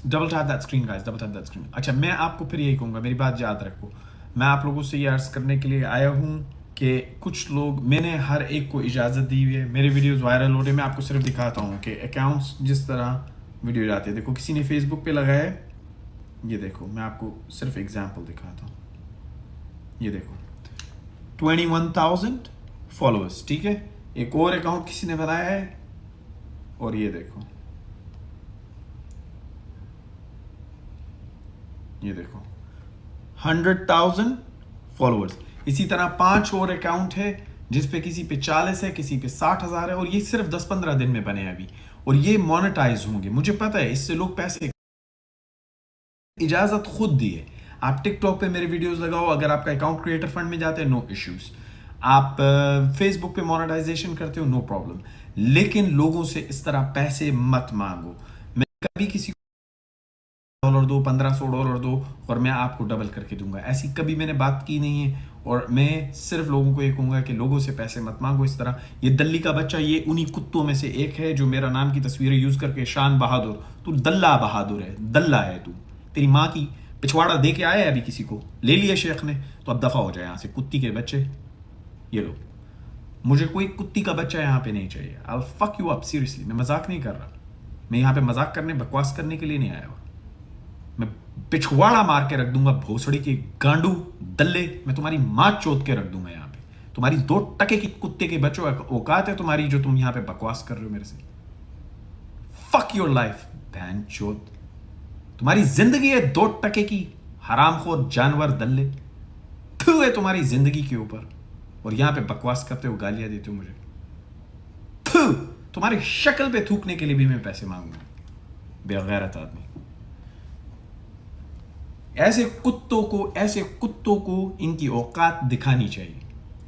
Double tap that screen guys, double tap that screen. अच्छा, मैं आपको फिर यही कहूँगा, मेरी बात याद रखो, मैं आप लोगों से ये अर्ज करने के लिए आया हूँ कि कुछ लोग, मैंने हर एक को इजाज़त दी हुई है, मेरे वीडियोस वायरल हो रहे हैं, मैं आपको सिर्फ दिखाता हूँ कि अकाउंट्स जिस तरह वीडियो जाते हैं। देखो किसी ने फेसबुक पे लगाया है, ये देखो मैं आपको सिर्फ एग्जांपल दिखाता हूँ, ये देखो 21,000 फॉलोअर्स, ठीक है। एक और अकाउंट किसी ने बनाया है और ये देखो, ये देखो 100,000 फॉलोअर्स। इसी तरह 5 और अकाउंट है जिस पे किसी पे 40 है, किसी पे 60,000 है, और ये सिर्फ 10-15 दिन में बने हैं अभी, और ये मोनेटाइज होंगे, मुझे पता है इससे लोग पैसे, इजाजत खुद दी है। आप टिकटॉक पे मेरे वीडियोस लगाओ, अगर आपका अकाउंट क्रिएटर फंड में जाते हैं नो इश्यूज, आप फेसबुक पे मोनेटाइजेशन करते हो नो प्रॉब्लम, लेकिन लोगों से इस तरह पैसे मत मांगो। मैं कभी किसी $1 दो, $1,500 दो और मैं आपको डबल करके दूंगा, ऐसी कभी मैंने बात की नहीं है। और मैं सिर्फ लोगों को ये कहूंगा कि लोगों से पैसे मत मांगो इस तरह। ये दल्ली का बच्चा, ये उन्हीं कुत्तों में से एक है जो मेरा नाम की तस्वीरें यूज करके, शान बहादुर, तू दल्ला बहादुर है, दल्ला है तू, तेरी माँ की पिछवाड़ा दे के आया है, अभी किसी को ले लिया शेख ने, तो अब दफा हो जाए यहाँ से कुत्ती के बच्चे। ये लो, मुझे कोई कुत्ती का बच्चा यहाँ पे नहीं चाहिए। I fuck you up seriously, मैं मजाक नहीं कर रहा, मैं यहाँ पे मजाक करने, बकवास करने के लिए नहीं आया हुआ। मैं पिछवाड़ा मार के रख दूंगा, भोसड़ी के गांडू दल्ले, मैं तुम्हारी मां चोद के रख दूंगा यहाँ पे। तुम्हारी 2 टके की कुत्ते के बच्चों औकात है तुम्हारी जो तुम यहाँ पे बकवास कर रहे हो मेरे से। फक योर लाइफ बहन चोद, तुम्हारी जिंदगी है 2 टके की, हरामखोर जानवर दल्ले, थू है तुम्हारी जिंदगी के ऊपर, और यहां पे बकवास करते हो, गालियां देते हो मुझे। थू, तुम्हारी शक्ल पे थूकने के लिए भी मैं पैसे मांगूंगा, बेगैरत आदमी। ऐसे कुत्तों को इनकी औकात दिखानी चाहिए।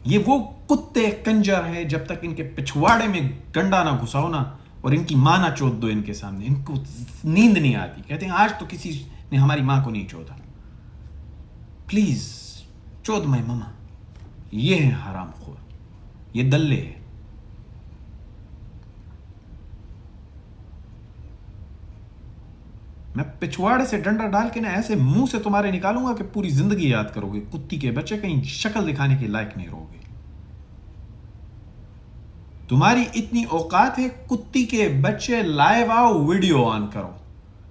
ये वो कुत्ते कंजर है, जब तक इनके पिछवाड़े में गंडा ना घुसाओ ना, और इनकी मां ना चोद दो इनके सामने, इनको नींद नहीं आती, कहते हैं आज तो किसी ने हमारी मां को नहीं चोदा, प्लीज चोद माई ममा। ये है हरामखोर, ये दल्ले है। मैं पिछवाड़े से डंडा डाल के ना ऐसे मुंह से तुम्हारे निकालूंगा कि पूरी जिंदगी याद करोगे, कुत्ती के बच्चे, कहीं शक्ल दिखाने के लायक नहीं रहोगे। तुम्हारी इतनी औकात है, कुत्ती के बच्चे, लाइव आओ, वीडियो ऑन करो,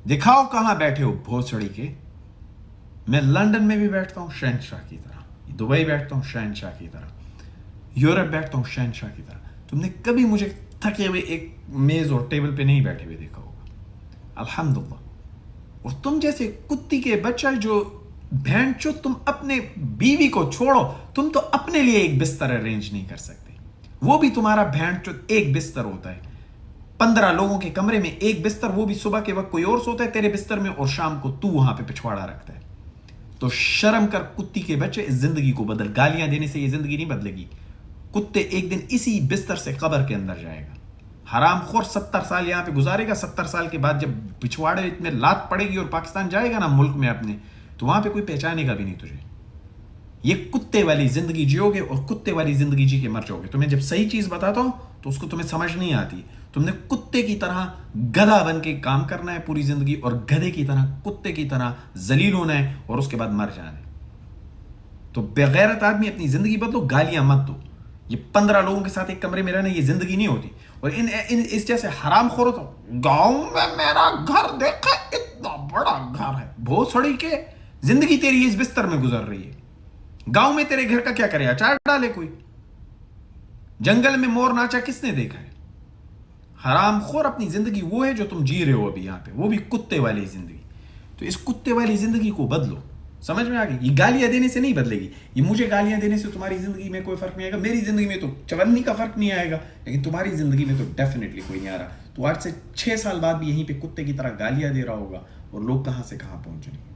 दिखाओ कहां बैठे हो भोसड़ी के। मैं लंदन में भी बैठता हूं शहनशाह की तरह, दुबई बैठता हूं शहनशाह की तरह, यूरोप बैठता हूं शहनशाह की तरह। तुमने कभी मुझे थके हुए एक मेज और टेबल पे नहीं बैठे हुए देखा होगा, अल्हम्दुलिल्लाह। और तुम जैसे कुत्ती के बच्चा जो बहन चो, तुम अपने बीवी को छोड़ो, तुम तो अपने लिए एक बिस्तर अरेंज नहीं कर सकते, वो भी तुम्हारा बहन चो एक बिस्तर होता है, 15 लोगों के कमरे में एक बिस्तर, वो भी सुबह के वक्त कोई और सोता है तेरे बिस्तर में, और शाम को तू वहां पे पिछवाड़ा रखता है। तो शर्म कर कुत्ती के बच्चे, इस जिंदगी को बदल, गालियां देने से ये जिंदगी नहीं बदलेगी। कुत्ते एक दिन इसी बिस्तर से कब्र के अंदर जाएगा, हरामखोर 70 साल यहां पे गुजारेगा, 70 साल के बाद जब पिछवाड़े में लात पड़ेगी और पाकिस्तान जाएगा ना मुल्क में अपने, तो वहां पे कोई पहचानेगा भी नहीं तुझे। ये कुत्ते वाली जिंदगी जियोगे और कुत्ते वाली जिंदगी जी के मर जाओगे। तुम्हें जब सही चीज बताता हूं तो उसको तुम्हें समझ नहीं आती, तुमने कुत्ते की तरह गधा बन के काम करना है पूरी जिंदगी, और गधे की तरह, कुत्ते की तरह जलील होना है, और उसके बाद मर जाना है। तो बेगैरत आदमी, अपनी जिंदगी बदलो, गालियां मत दो। ये 15 लोगों के साथ एक कमरे में रहना ये जिंदगी नहीं होती। और इस जैसे हरामखोरों, तो गांव में मेरा घर देखा, इतना बड़ा घर है, भोसड़ी के जिंदगी तेरी इस बिस्तर में गुजर रही है। गांव में तेरे घर का क्या करे, अचार डाले कोई? जंगल में मोर नाचा किसने देखा है? हरामखोर, अपनी जिंदगी वो है जो तुम जी रहे हो अभी यहाँ पे, वो भी कुत्ते वाली जिंदगी। तो इस कुत्ते वाली जिंदगी को बदलो, समझ में आ गई? ये गालियां देने से नहीं बदलेगी, ये मुझे गालियां देने से तुम्हारी जिंदगी में कोई फर्क नहीं आएगा, मेरी जिंदगी में तो चवन्नी का फर्क नहीं आएगा, लेकिन तुम्हारी जिंदगी में तो डेफिनेटली कोई नहीं आ रहा। तो आज से 6 साल बाद भी यहीं पे कुत्ते की तरह गालियां दे रहा होगा, और लोग कहां से कहां पहुंच जाएंगे।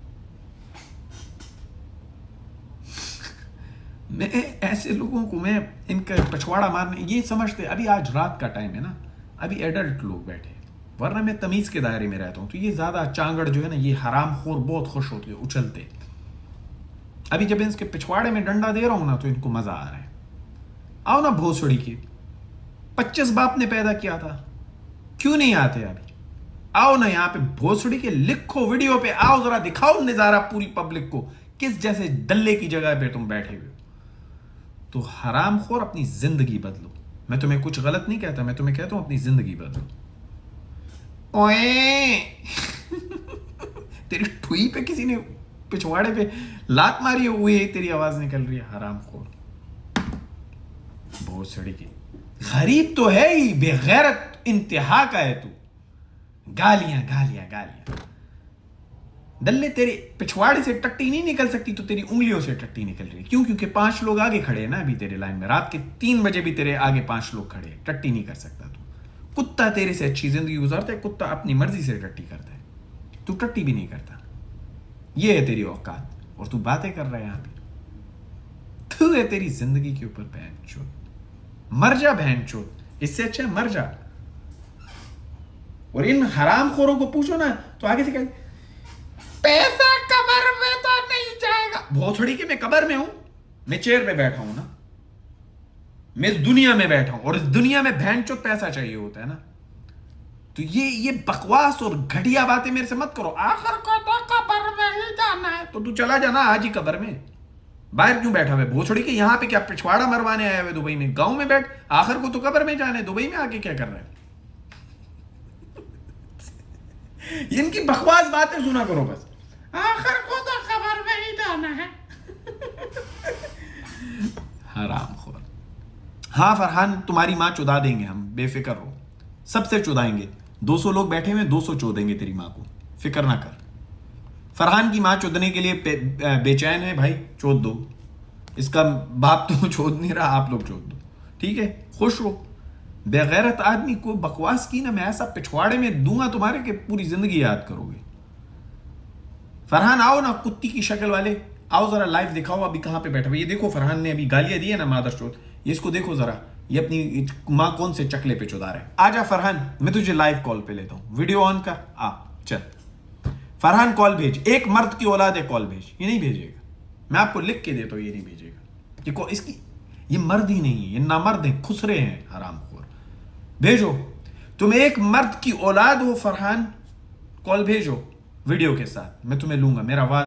मैं ऐसे लोगों को, मैं इनका पछवाड़ा मारने, ये समझते, अभी आज रात का टाइम है ना, अभी एडल्ट लोग बैठे, वरना मैं तमीज के दायरे में रहता हूं, तो ये ज्यादा चांगड़ जो है ना, ये हरामखोर बहुत खुश होते, उछलते। अभी जब इसके पिछवाड़े में डंडा दे रहा हूं ना, तो इनको मजा आ रहा है। आओ ना भोसड़ी के, 25 बाप ने पैदा किया था, क्यों नहीं आते अभी? आओ ना यहाँ पे भोसड़ी के, लिखो वीडियो पे, आओ जरा दिखाओ नजारा पूरी पब्लिक को किस जैसे दल्ले की जगह पे तुम बैठे हुए हो। तो हरामखोर अपनी जिंदगी बदलो। मैं तुम्हें कुछ गलत नहीं कहता, मैं तुम्हें कहता हूं अपनी जिंदगी बदलो। ओए तेरी ठुई पे किसी ने पिछवाड़े पे लात मारी हुई है, तेरी आवाज निकल रही है हरामखोर भोसड़ी की। गरीब तो है ही, बेगैरत इंतहा का है तू। गालियां गालियां गालियां। दल्ले तेरे पिछवाड़े से टट्टी नहीं निकल सकती तो तेरी उंगलियों से टट्टी निकल रही है। क्यों? क्योंकि 5 लोग आगे खड़े हैं ना अभी तेरे लाइन में। रात के 3 बजे भी तेरे आगे 5 लोग खड़े हैं। टट्टी नहीं कर सकता तू। कुत्ता तेरे से अच्छी जिंदगी गुजारता है, कुत्ता अपनी मर्जी से टट्टी करता है, तू टट्टी भी नहीं करता। ये है तेरी औकात और तू बातें कर रहा है यहां पे। तू है तेरी जिंदगी के ऊपर बहन चोद। मर जा बहन चोद, इससे अच्छा मर जा। और इन हरामखोरों को पूछो ना तो आगे से कहें पैसा कब्र में तो नहीं जाएगा। भोसड़ी के मैं कब्र में हूं, मैं चेयर पे बैठा हूं ना, मैं इस दुनिया में बैठा हूं और इस दुनिया में बहन चोद पैसा चाहिए होता है ना। तो ये बकवास और घटिया बातें मेरे से मत करो। आखिर को तो कब्र में ही जाना है तो तू चला जाना आज ही कब्र में। बाहर क्यों बैठा हुआ भोसड़ी के? यहाँ पे क्या पिछवाड़ा मरवाने आया हुआ दुबई में? गांव में बैठ, आखिर को तो कब्र में जाना है। दुबई में आके क्या कर रहा है? इनकी बकवास बातें सुना करो बस। आखिर को तो कब्र में ही जाना है। हरामखोर। हाँ फरहान, तुम्हारी मां चुदा देंगे हम, बेफिक्र रहो। सबसे चुदाएंगे। 200 लोग बैठे हुए, 200 चोदेंगे तेरी मां को, फिक्र ना कर। फरहान की मां चोदने के लिए बेचैन है भाई, चोद दो। इसका बाप तो चोद नहीं रहा, आप लोग चोद दो, ठीक है? खुश हो। बेगैरत आदमी को बकवास की ना, मैं ऐसा पिछवाड़े में दूंगा तुम्हारे कि पूरी जिंदगी याद करोगे। फरहान आओ ना, कुत्ती की शक्ल वाले, आओ जरा लाइव दिखाओ अभी कहां पे बैठा हुआ। ये देखो फरहान ने अभी गालियां दी है ना मादरचोद, ये इसको देखो जरा, ये अपनी मां कौन से चकले पे चुदा रहा है। आजा फरहान, मैं तुझे लाइव कॉल पे लेता हूं। वीडियो ऑन कर, आ चल। फरहान कॉल भेज, एक मर्द की औलाद है, कॉल भेज। ये नहीं भेजेगा, मैं आपको लिख के देता हूं, ये नहीं भेजेगा। इसकी ये मर्द ही नहीं है, ये नामर्द है, खुसरे हैं हरामखोर। भेजो, तुम एक मर्द की औलाद हो फरहान, कॉल भेजो वीडियो के साथ, मैं तुम्हें लूंगा। मेरा वाद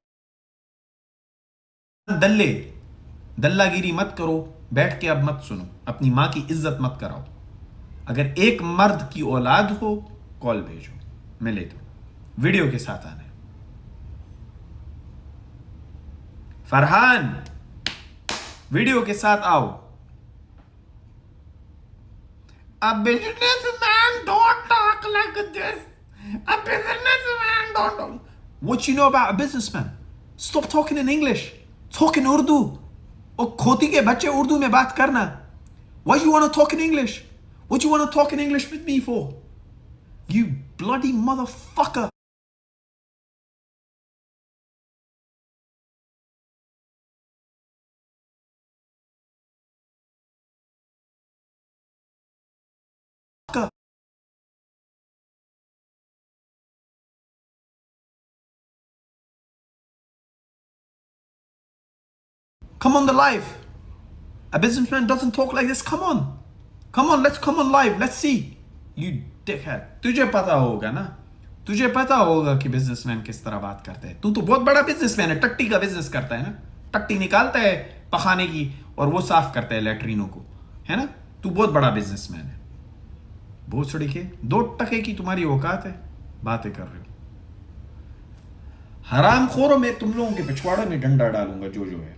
दल्ले, दल्लागिरी मत करो, बैठ के अब मत सुनो, अपनी मां की इज्जत मत कराओ। अगर एक मर्द की औलाद हो, कॉल भेजो, मैं लेता हूं। वीडियो के साथ आना है। फरहान वीडियो के साथ आओ। A businessman don't talk like this. A businessman don't talk. What you know about a businessman? Stop talking in English. Talk in Urdu. और खोती के बच्चे उर्दू में बात करना। Why you want to talk in English? What you want to talk in English with me for? You bloody motherfucker. Come on the live. A businessman doesn't talk like this. Come on. Come on, let's come on live. Let's see. You dickhead. तुझे पता होगा ना, तुझे पता होगा कि businessman किस तरह बात करते हैं। तू तो बहुत बड़ा बिजनेसमैन है, टट्टी का बिजनेस करता है ना, टट्टी निकालता है पखाने की और वो साफ करता है लैट्रिनों को, है ना? तू बहुत बड़ा बिजनेसमैन है। भोसड़ी के 2 टके की तुम्हारी औकात है, बातें कर रहे हो। हरामखोरों में तुम लोगों के पिछवाड़े में डंडा डालूंगा। जो है,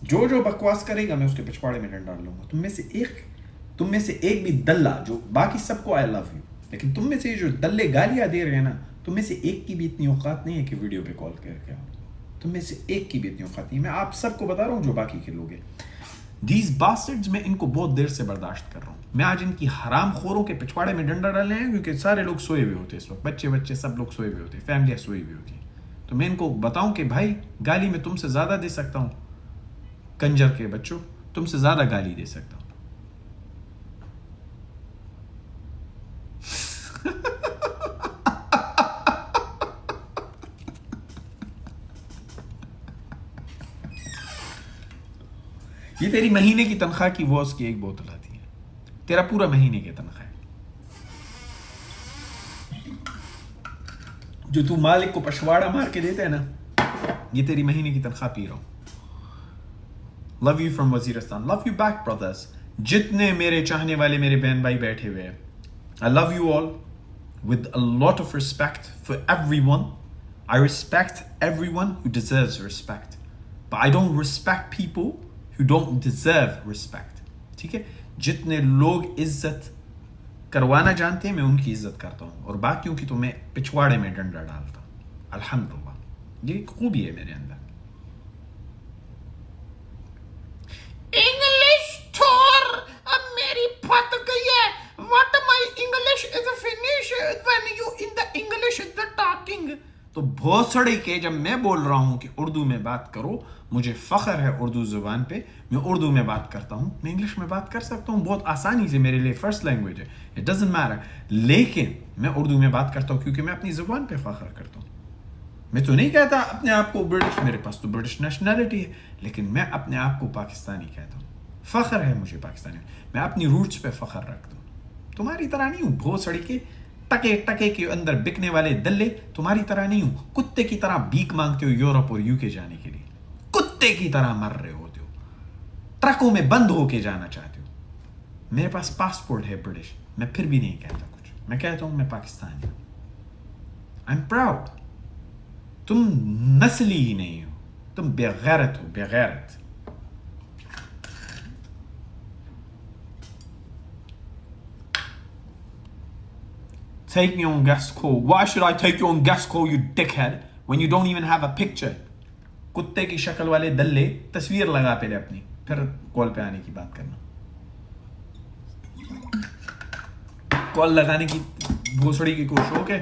जो बकवास करेगा मैं उसके पिछवाड़े में डंडा डालूंगा। तुम में से एक भी दल्ला, जो बाकी सबको आई लव यू, लेकिन तुम में से जो दल्ले गालियां दे रहे हैं ना, तुम में से एक की भी इतनी औकात नहीं है कि वीडियो पे कॉल करके आओ। तुम में से एक की भी इतनी औकात नहीं। मैं आप सबको बता रहा हूं जो बाकी के लोग हैं। These bastards, मैं इनको बहुत देर से बर्दाश्त कर रहा हूं। मैं आज इनकी हरामखोरों के पिछवाड़े में डंडा डालने हैं क्योंकि सारे लोग सोए हुए होते इस वक्त, बच्चे सब लोग सोए हुए होते, फैमिलियां सोई हुई होती। तो मैं इनको बताऊं कि भाई गाली मैं तुमसे ज्यादा दे सकता हूं, कंजर के बच्चों, तुमसे ज्यादा गाली दे सकता हूं। ये तेरी महीने की तनख्वाह की वॉस की एक बोतल आती है, तेरा पूरा महीने की तनख्वाह है। जो तू मालिक को पछवाड़ा मार के देता है ना, ये तेरी महीने की तनख्वाह पी रहा हूं। Love you from Waziristan, love you back brothers. जितने मेरे चाहने वाले मेरे बहन भाई बैठे हुए हैं, I love you all with a lot of respect for everyone. I respect everyone who deserves respect, but I don't respect people who don't deserve respect. ठीक है? जितने लोग इज्जत करवाना जानते हैं मैं उनकी इज्जत करता हूँ, और बाकियों की तो मैं पिछवाड़े में डंडा डालता हूँ। अल्हम्दुलिल्लाह, ये खूबी है मेरे अंदर। इंग्लिश छोड़, अब मेरी फट गई है। What my English is finished when you in the English is the talking. तो भोसड़ी के जब मैं बोल रहा हूं कि उर्दू में बात करो, मुझे फख्र है उर्दू जुबान पे, मैं उर्दू में बात करता हूं, मैं इंग्लिश में बात कर सकता हूं बहुत आसानी से, मेरे लिए फर्स्ट लैंग्वेज है, इट डजंट मैटर। लेकिन मैं उर्दू में बात करता हूं क्योंकि मैं अपनी जुबान पे फख्र करता हूं। मैं तो नहीं कहता अपने आप को ब्रिटिश, मेरे पास तो ब्रिटिश नेशनैलिटी है, लेकिन मैं अपने आप को पाकिस्तानी कहता हूँ। फख्र है मुझे पाकिस्तानी, मैं अपनी रूट्स पे फख्र रखता हूँ। तुम्हारी तरह नहीं हूँ भोसड़ी के टके टके के अंदर बिकने वाले दल्ले, तुम्हारी तरह नहीं हूँ कुत्ते की तरह भीख मांगते हो यूरोप और यूके जाने के लिए, कुत्ते की तरह मर रहे होते हो, ट्रकों में बंद होके जाना चाहते हो। मेरे पास पासपोर्ट है ब्रिटिश, मैं फिर भी नहीं कहता कुछ, मैं कहता हूँ मैं पाकिस्तानी हूँ। I am proud. तुम नस्ली ही नहीं हो, तुम बेगैरत हो, बेगैरत। Take me on guest call. Why should I take you on guest call, you dickhead, when you don't even have a picture? कुत्ते की शक्ल वाले दल्ले, तस्वीर लगा पहले अपनी, फिर कॉल पे आने की बात करना। कॉल लगाने की भोसड़ी की कोशिश हो के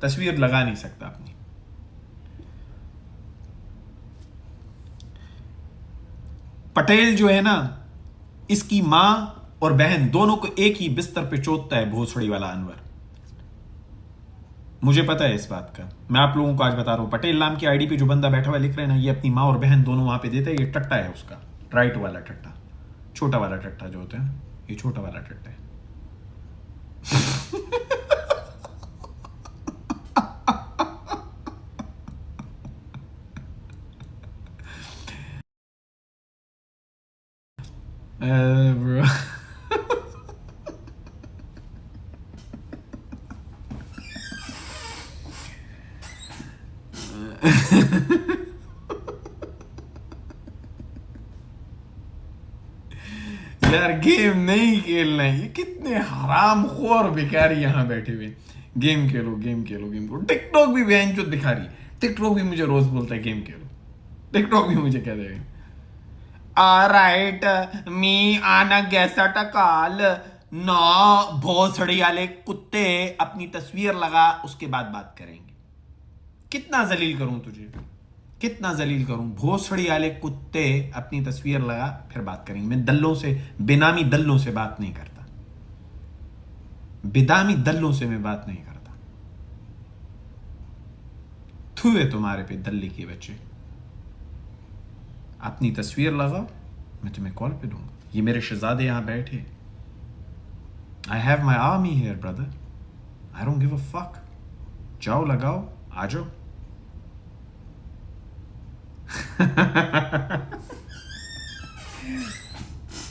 तस्वीर लगा नहीं सकता अपनी। पटेल जो है ना, इसकी मां और बहन दोनों को एक ही बिस्तर पे चोदता है भोसड़ी वाला अनवर। मुझे पता है इस बात का, मैं आप लोगों को आज बता रहा हूं। पटेल नाम की आईडी पे जो बंदा बैठा हुआ लिख रहे हैं ना, ये अपनी माँ और बहन दोनों वहां पे देता है। ये टट्टा है उसका, राइट वाला टट्टा, छोटा वाला टट्टा जो होता है, ये छोटा वाला टट्टा है। Bro. यार गेम नहीं खेलना है, ये कितने हराम खोर भिखारी यहाँ बैठे हुए। गेम खेलो, गेम खेलो, गेम खेलो। टिकटॉक भी बहन चोद भिखारी, टिकटॉक भी मुझे रोज बोलता है गेम खेलो, टिकटॉक भी मुझे कह देगा राइट मी आना गैसा टकाल ना भोसड़ी वाले कुत्ते, अपनी तस्वीर लगा उसके बाद बात करेंगे। कितना जलील करूं तुझे, कितना जलील करूं? भोसड़ी वाले कुत्ते, अपनी तस्वीर लगा फिर बात करेंगे। मैं दल्लों से, बेनामी दल्लों से बात नहीं करता, बेदामी दल्लों से मैं बात नहीं करता। थुए तुम्हारे पे दल्ले के बच्चे। अपनी तस्वीर लगाओ, मैं तुम्हें कॉल पे दूंगा। ये मेरे शहजादे यहां बैठे, I have my army here brother, I don't give a fuck. जाओ लगाओ, आ जाओ।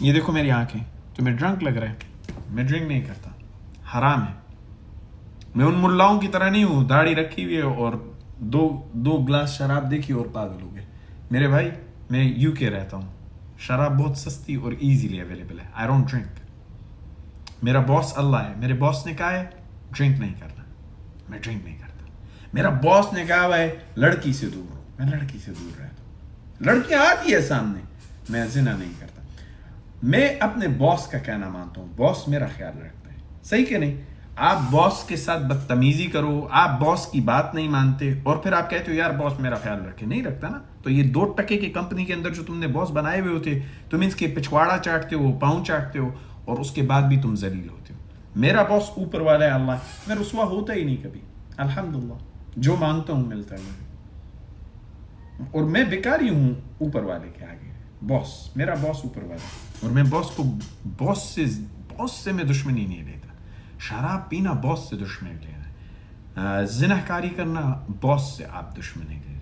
ये देखो मेरी आंखें, तुम्हें ड्रंक लग रहा है? मैं ड्रिंक नहीं करता, हराम है। मैं उन मुल्लाओं की तरह नहीं हूं, दाढ़ी रखी हुई है और दो ग्लास शराब देखी और पागल हो गए। मेरे भाई, मैं यूके रहता हूँ, शराब बहुत सस्ती और इजीली अवेलेबल है। I don't drink. मेरा बॉस अल्लाह है, मेरे बॉस ने कहा है ड्रिंक नहीं करना, मैं ड्रिंक नहीं करता। मेरा बॉस ने कहा है लड़की से दूर हो, मैं लड़की से दूर रहता हूँ। लड़कियां आती है सामने, मैं जिना नहीं करता। मैं अपने बॉस का कहना मानता हूँ, बॉस मेरा ख्याल रखता है, सही कि नहीं? आप बॉस के साथ बदतमीजी करो, आप बॉस की बात नहीं मानते और फिर आप कहते हो यार बॉस मेरा ख्याल रखे, नहीं रखता ना। तो ये 2 टके की कंपनी के अंदर जो तुमने बॉस बनाए हुए होते, तुम इसके पिछवाड़ा चाटते हो, पाँव चाटते हो और उसके बाद भी तुम जलील होते हो। मेरा बॉस ऊपर वाला है अल्लाह, मैं रुसवा होता ही नहीं कभी, अल्हम्दुलिल्लाह। जो मांगता हूँ मिलता है मुझे, और मैं बेकारी हूँ ऊपर वाले के आगे। बॉस, मेरा बॉस ऊपर वाला, और मैं बॉस को, बॉस से मैं दुश्मनी नहीं लेता। शराब पीना बॉस से दुश्मनी लेना है। जिनाकारी करना, बॉस से आप दुश्मनी ले रहे,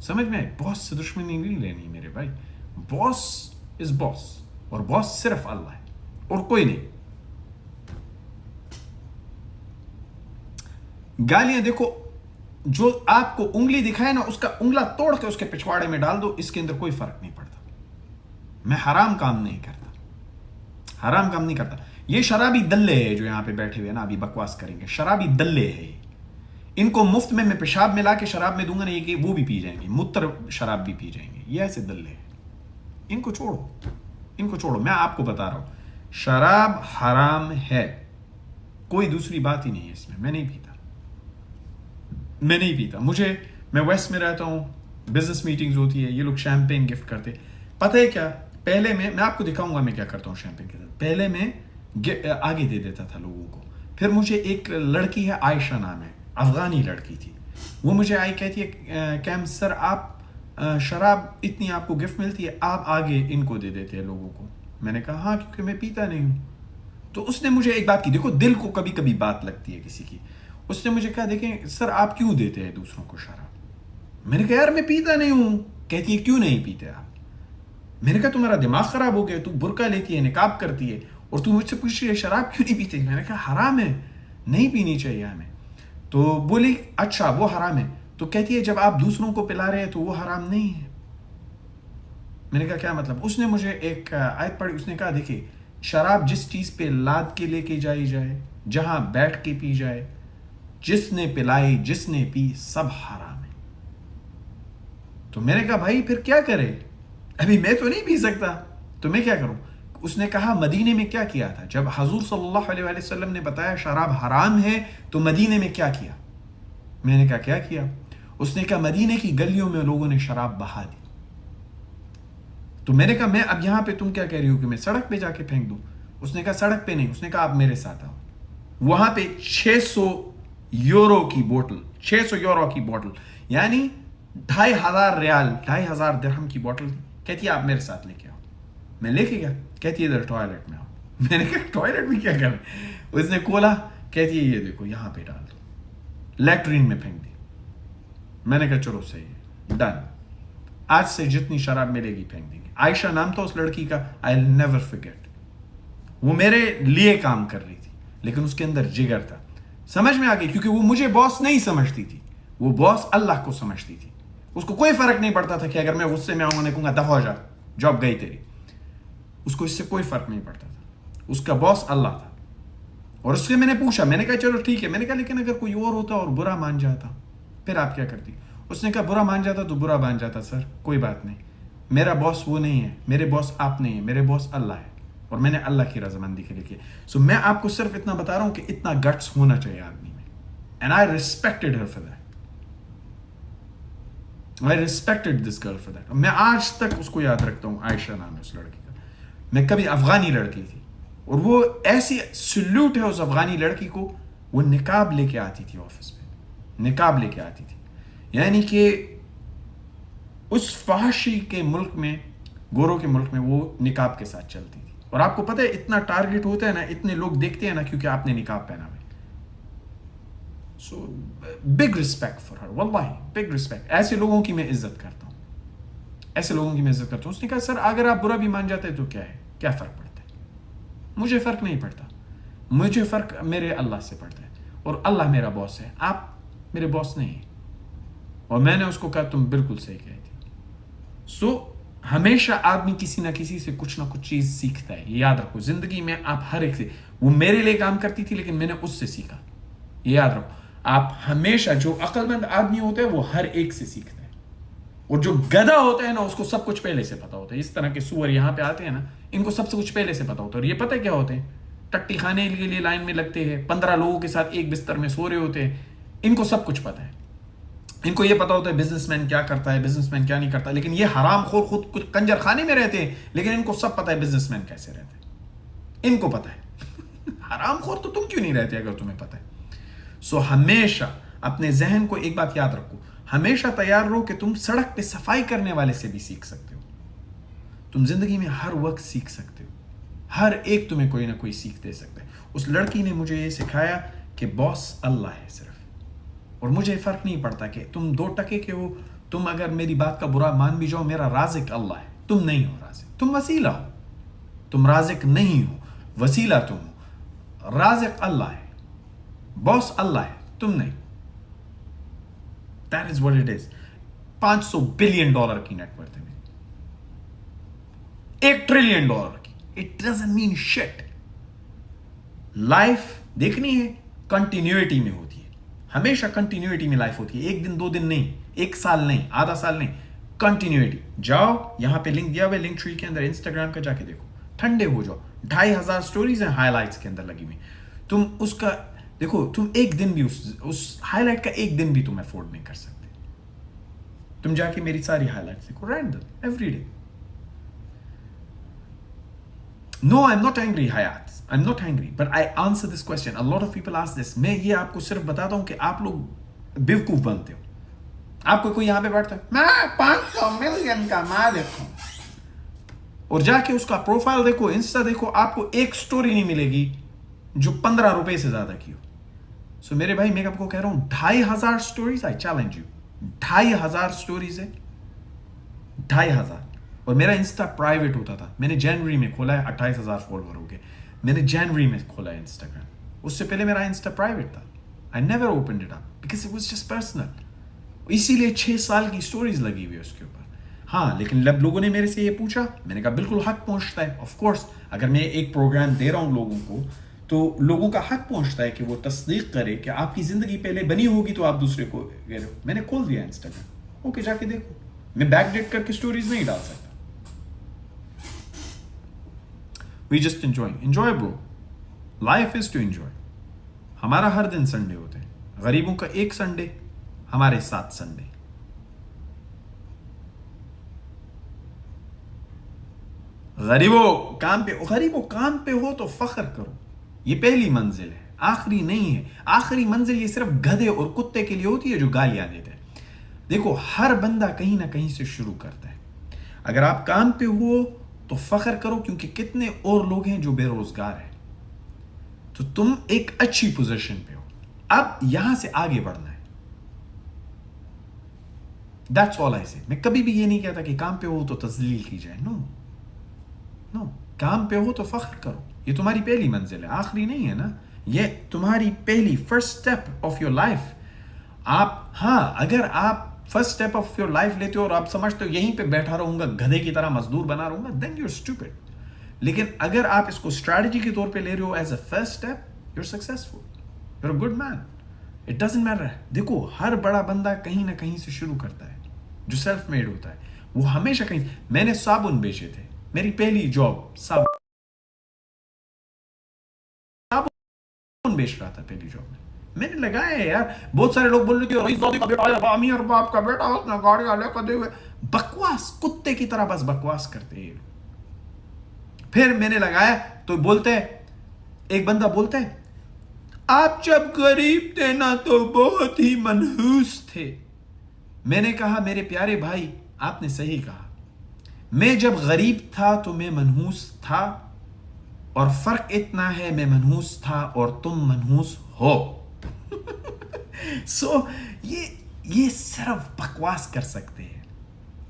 समझ में आए? बॉस से दुश्मनी नहीं लेनी मेरे भाई। बॉस इज बॉस, और बॉस सिर्फ अल्लाह है और कोई नहीं। गालियां देखो, जो आपको उंगली दिखाए ना, उसका उंगला तोड़ के उसके पिछवाड़े में डाल दो, इसके अंदर कोई फर्क नहीं पड़ता। मैं हराम काम नहीं करता, हराम काम नहीं करता। ये शराबी दल्ले है जो यहां पे बैठे हुए ना, अभी बकवास करेंगे, शराबी दल्ले है ये। इनको मुफ्त में मैं पेशाब मिला के शराब में दूंगा ना, ये कि वो भी पी जाएंगे, मूत्र शराब भी पी जाएंगे। ये ऐसे दल्ले हैं, इनको छोड़ो, इनको छोड़ो। मैं आपको बता रहा हूं, शराब हराम है, कोई दूसरी बात ही नहीं है इसमें। मैं नहीं पीता, मैं नहीं पीता। मैं वेस्ट में रहता हूं, बिजनेस मीटिंग्स होती है, ये लोग शैंपेन गिफ्ट करते। पता है क्या, पहले मैं आपको दिखाऊंगा मैं क्या करता हूं शैंपेन के साथ। पहले मैं आगे दे देता था लोगों को। फिर मुझे एक लड़की है, आयशा नाम है, अफगानी लड़की थी, वो मुझे आई कहती है, कैम सर आप शराब इतनी आपको गिफ्ट मिलती है, आप आगे इनको दे देते हैं लोगों को। मैंने कहा हाँ, क्योंकि मैं पीता नहीं हूं। तो उसने मुझे एक बात की, देखो दिल को कभी कभी बात लगती है किसी की। उसने मुझे कहा, देखें सर आप क्यों देते हैं दूसरों को शराब? मैंने कहा यार मैं पीता नहीं हूं। कहती है क्यों नहीं पीते आप? मैंने कहा तुम्हारा दिमाग खराब हो गया, तू बुर्का लेती है, निकाब करती है, और तू मुझसे पूछ रही है शराब क्यों नहीं पीते? मैंने कहा हराम है, नहीं पीनी चाहिए हमें। तो बोली अच्छा वो हराम है। तो कहती है जब आप दूसरों को पिला रहे हैं तो वो हराम नहीं है। मैंने कहा क्या मतलब? उसने मुझे एक आयत पढ़ी, उसने कहा देखिए, शराब जिस चीज पे लाद के लेके जाई जाए, जहां बैठ के पी जाए, जिसने पिलाई जिसने पी, सब हराम है। तो मैंने कहा भाई फिर क्या करे, अभी मैं तो नहीं पी सकता, तो मैं क्या करूं? उसने कहा मदीने में क्या किया था जब हजूर सल्लल्लाहु अलैहि वसल्लम ने बताया शराब हराम है, तो मदीने में क्या किया? मैंने कहा क्या किया? उसने कहा मदीने की गलियों में लोगों ने शराब बहा दी। तो मैंने कहा मैं अब यहां पे तुम क्या कह रही हो कि मैं सड़क पे जाके फेंक दूं? उसने कहा सड़क पे नहीं, उसने कहा आप मेरे साथ आओ। वहां पे 600 यूरो की बोतल, 600 यूरो की बोतल, यानी 2500 रियाल, 2500 दिरहम की बोतल थी। कहती है आप मेरे साथ लेके आओ। मैं लेके गया, कहती है इधर टॉयलेट में आओ। मैंने कहा टॉयलेट में क्या कर? उसने खोला, कहती है ये देखो यहां पे डाल दो, लैट्रिन में फेंक दी। मैंने कहा चलो सही है, डन, आज से जितनी शराब मिलेगी फेंक देंगे। आयशा नाम था उस लड़की का, आई विल नेवर फॉरगेट। वो मेरे लिए काम कर रही थी, लेकिन उसके अंदर जिगर था। समझ में आ गई, क्योंकि वो मुझे बॉस नहीं समझती थी, वो बॉस अल्लाह को समझती थी। उसको कोई फर्क नहीं पड़ता था कि अगर मैं गुस्से में आऊंगा, कहूंगा दफा हो जा, जॉब गई तेरी, उसको इससे कोई फर्क नहीं पड़ता था। उसका बॉस अल्लाह था। और उससे मैंने पूछा, मैंने कहा चलो ठीक है, मैंने कहा लेकिन अगर कोई और होता और बुरा मान जाता, फिर आप क्या करती? उसने कहा बुरा मान जाता तो बुरा मान जाता सर, कोई बात नहीं, मेरा बॉस वो नहीं है, मेरे बॉस आप नहीं है, मेरे बॉस अल्लाह है, और मैंने अल्लाह की रजामंदी के लिए किया। सो मैं आपको सिर्फ इतना बता रहा हूं कि इतना गट्स होना चाहिए आदमी में, and I respected her for that. I respected this girl for that. मैं आज तक उसको याद रखता हूं, आयशा नाम है उस लड़की का। मैं कभी अफगानी लड़की थी, और वो ऐसी सल्यूट है उस अफगानी लड़की को, वो निकाब लेके आती थी ऑफिस में, निकाब लेके आती थी, यानी कि उस फहाशी के मुल्क में, गोरों के मुल्क में, वो निकाब के साथ चलती थी। और आपको पता है इतना टारगेट होता है ना, इतने लोग देखते हैं ना, क्योंकि आपने निकाब पहना है। So big respect for her, वल्लाही बिग रिस्पेक्ट। ऐसे लोगों की मैं इज्जत करता हूं, ऐसे लोगों की मैं इज्जत करता हूं। उसने कहा सर अगर आप बुरा भी मान जाते हैं तो क्या है, क्या फर्क पड़ता है? मुझे फर्क नहीं पड़ता, मुझे फर्क मेरे अल्लाह से पड़ता है, और अल्लाह मेरा बॉस है, आप मेरे बॉस नहीं है। और मैंने उसको कहा तुम बिल्कुल सही कहती। सो हमेशा आदमी किसी ना किसी से कुछ ना कुछ चीज सीखता है, ये याद रखो। जिंदगी में आप हर एक से, वो मेरे लिए काम करती थी लेकिन मैंने उससे सीखा, ये याद रखो। आप हमेशा, जो अक्लमंद आदमी होता है वो हर एक से सीखता है, और जो गधा होता है ना उसको सब कुछ पहले से पता होता है। इस तरह के सुअर यहाँ पे आते हैं ना, इनको सब कुछ पहले से पता होता है। और ये पता है क्या होते हैं? टट्टी खाने के लिए लाइन में लगते हैं, 15 लोगों के साथ एक बिस्तर में सो रहे होते हैं, इनको सब कुछ पता है। इनको ये पता होता है बिजनेसमैन क्या करता है, बिजनेसमैन क्या नहीं करता। लेकिन ये हरामखोर खुद कुछ कंजर खाने में रहते हैं, लेकिन इनको सब पता है बिजनेसमैन कैसे रहते हैं, इनको पता है। हरामखोर तो तुम क्यों नहीं रहते अगर तुम्हें पता है? सो हमेशा अपने जहन को एक बात याद रखो, हमेशा तैयार रहो कि तुम सड़क पे सफाई करने वाले से भी सीख सकते हो। तुम जिंदगी में हर वक्त सीख सकते हो, हर एक तुम्हें कोई ना कोई सीख दे सकता है। उस लड़की ने मुझे ये सिखाया कि बॉस अल्लाह है सिर्फ, और मुझे फर्क नहीं पड़ता कि तुम 2 टके के हो, तुम अगर मेरी बात का बुरा मान भी जाओ, मेरा राज़िक अल्लाह है, तुम नहीं हो राज़िक, तुम वसीला हो, तुम राज़िक नहीं हो, वसीला तुम हो, राज़िक अल्लाह है, बॉस अल्लाह है, तुम नहीं। That is what it is. $500 billion की नेटवर्थ है मेरी, $1 ट्रिलियन की। It doesn't mean shit. Life देखनी है, कंटिन्यूटी में होती है, हमेशा कंटिन्यूटी में लाइफ होती है, 1 दिन 2 दिन नहीं, 1 साल नहीं, आधा साल नहीं, कंटिन्यूटी। जाओ, यहां पे लिंक दिया हुआ है, लिंक ट्री के अंदर, इंस्टाग्राम का जाके देखो, ठंडे हो जाओ। 2,500 स्टोरीज हैं हाईलाइट्स के अंदर लगी हुई, तुम उसका देखो, तुम एक दिन भी उस हाईलाइट का एक दिन भी तुम अफोर्ड नहीं कर सकते। तुम जाके मेरी सारी हाईलाइट्स देखो, random every day. No, I am not angry Hayat, I am not angry, but I answer this question. A lot of people ask this. मैं ये आपको सिर्फ बताता हूं कि आप लोग बेवकूफ बनते हो। आपको कोई यहां पे बैठता है, मैं 500 मिलियन का मालिक हूं, और जाके उसका प्रोफाइल देखो, इंस्टा देखो, आपको एक स्टोरी नहीं मिलेगी जो 15 रुपए से ज्यादा की हो। सो मेरे भाई, मैं आपको कह रहा हूं 2,500 stories, I challenge you, 2,500 stories है, 2,500। और मेरा इंस्टा प्राइवेट होता था, मैंने जनवरी में खोला है, 28,000 फॉलोअर हो गए, मैंने जनवरी में खोला है इंस्टाग्राम। उससे पहले मेरा इंस्टा प्राइवेट था, I never opened it up because it was just personal. इसीलिए 6 साल की स्टोरीज लगी हुई है उसके ऊपर। हाँ, लेकिन जब लोगों ने मेरे से ये पूछा, मैंने कहा बिल्कुल हक पहुंचता है, ऑफ कोर्स। अगर मैं एक प्रोग्राम दे रहा हूं लोगों को, तो लोगों का हक पहुंचता है कि वो तस्दीक करे कि आपकी जिंदगी पहले बनी होगी तो आप दूसरे को कह रहे हो। मैंने खोल दिया इंस्टाग्राम, ओके, जाके देखो। मैं बैकडेट करके स्टोरीज नहीं डाल सकता। We just enjoy bro, life is to enjoy. हमारा हर दिन संडे होते हैं, गरीबों का एक संडे, हमारे 7 संडे। गरीबों काम पे हो तो फख्र करो, ये पहली मंजिल है, आखिरी नहीं है। आखिरी मंजिल ये सिर्फ गधे और कुत्ते के लिए होती है जो गालियां देते हैं। देखो, हर बंदा कहीं ना कहीं से शुरू करता है। अगर आप काम पे हो तो फख्र करो, क्योंकि कितने और लोग हैं जो बेरोजगार हैं। तो तुम एक अच्छी पोजीशन पे हो, अब यहां से आगे बढ़ना है। दैट्स ऑल आई से। मैं कभी भी ये नहीं कहता कि काम पे हो तो तजलील की जाए, नो नो, काम पे हो तो फख्र करो। ये तुम्हारी पहली मंजिल है, आखिरी नहीं है ना। ये तुम्हारी पहली first step of your life. आप, हाँ, अगर आप first step of your life लेते हो और आप समझते हो यहीं पे बैठा रहूंगा, गधे की तरह मजदूर बना रहूंगा, देन यू आर स्टूपिड। लेकिन अगर आप इसको स्ट्रैटेजी के तौर पे ले रहे हो as a first step, you are successful, you are a good man. It doesn't matter. देखो, हर बड़ा बंदा कहीं ना कहीं से शुरू करता है, जो सेल्फ मेड होता है वो हमेशा कहीं। मैंने साबुन बेचे थे, मेरी पहली जॉब साबुन बेच रहा था पहली जॉब में, मैंने लगाया है यार। बहुत सारे लोग बोल रहे थे रईसजादे का बेटा है, अमीर बाप का बेटा, उसने गाड़ियां लेकर दे हुए। बकवास, कुत्ते की तरह बस बकवास करते हैं। फिर मैंने लगाया तो बोलते हैं, एक बंदा बोलता है, आप जब गरीब थे ना तो बहुत ही मनहूस थे। मैंने कहा, मेरे प्यारे भाई, आपने सही कहा। मैं जब गरीब था तो मैं मनहूस था, और फर्क इतना है, मैं मनहूस था और तुम मनहूस हो। सो ये सिर्फ बकवास कर सकते हैं,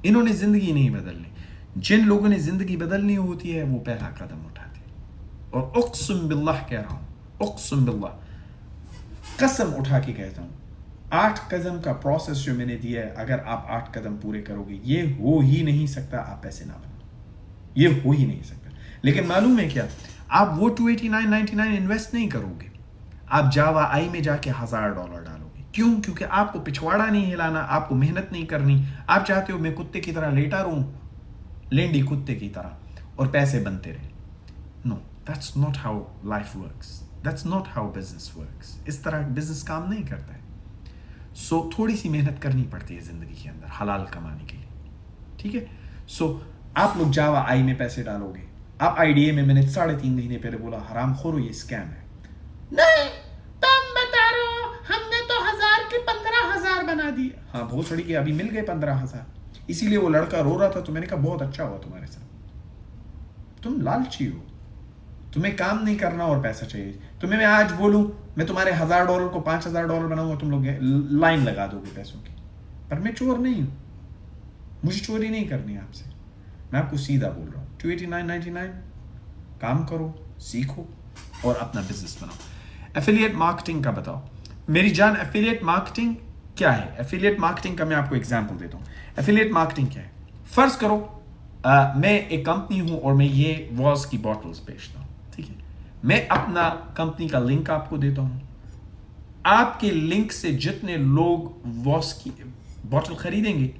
इन्होंने जिंदगी नहीं बदलनी। जिन लोगों ने जिंदगी बदलनी होती है वो पहला कदम उठाते हैं। और उक़्सम बिल्लाह कह रहा हूं, उक़्सम बिल्लाह, कसम उठा के कहता हूं, 8 कदम का प्रोसेस जो मैंने दिया है, अगर आप 8 कदम पूरे करोगे, ये हो ही नहीं सकता आप पैसे ना बनो, ये हो ही नहीं सकता। लेकिन मालूम है क्या, आप वो 289.99 इन्वेस्ट नहीं करोगे, आप जावा आई में जाके $1000 डालोगे। क्यों? क्योंकि आपको पिछवाड़ा नहीं हिलाना, आपको मेहनत नहीं करनी। आप चाहते हो मैं कुत्ते की तरह लेटा रहूं, लेंडी कुत्ते की तरह, और पैसे बनते रहे। No, that's not how life works, that's not how business works. इस तरह बिजनेस काम नहीं करता है। सो थोड़ी सी मेहनत करनी पड़ती है जिंदगी के अंदर हलाल कमाने के लिए, ठीक है। सो आप लोग जावा आई में पैसे डालोगे, आप आईडीए में, मैंने 3.5 महीने पहले बोला, हराम खोरो, ये स्कैम है। नहीं, तुम बता रहे हो, हमने तो 1000 की 15,000 बना दी। हाँ, भोसड़ी के अभी मिल गए 15,000, इसीलिए वो लड़का रो रहा था। तो मैंने कहा बहुत अच्छा हुआ तुम्हारे साथ, तुम लालची हो, तुम्हें काम नहीं करना और पैसा चाहिए। तुम्हें मैं आज बोलूं मैं तुम्हारे $1000 को $5000 बनाऊंगा, तुम लोग लाइन लगा दोगे पैसों की। पर मैं चोर नहीं हूं, मुझे चोरी नहीं करनी है आपसे। मैं आपको सीधा बोल रहा हूं, 289.99 काम करो, सीखो और अपना बिजनेस बनाओ। एफिलिएट मार्केटिंग का बताओ मेरी जान। एफिलिएट मार्केटिंग क्या है? एफिलिएट मार्केटिंग का मैं आपको एग्जांपल देता हूं। एफिलिएट मार्केटिंग क्या है? फर्ज करो मैं एक कंपनी हूं और मैं ये वॉज की बॉटल्स बेचता हूं, ठीक है। मैं अपना कंपनी का लिंक आपको देता हूं। आपके लिंक से जितने लोग वॉज की बॉटल खरीदेंगे,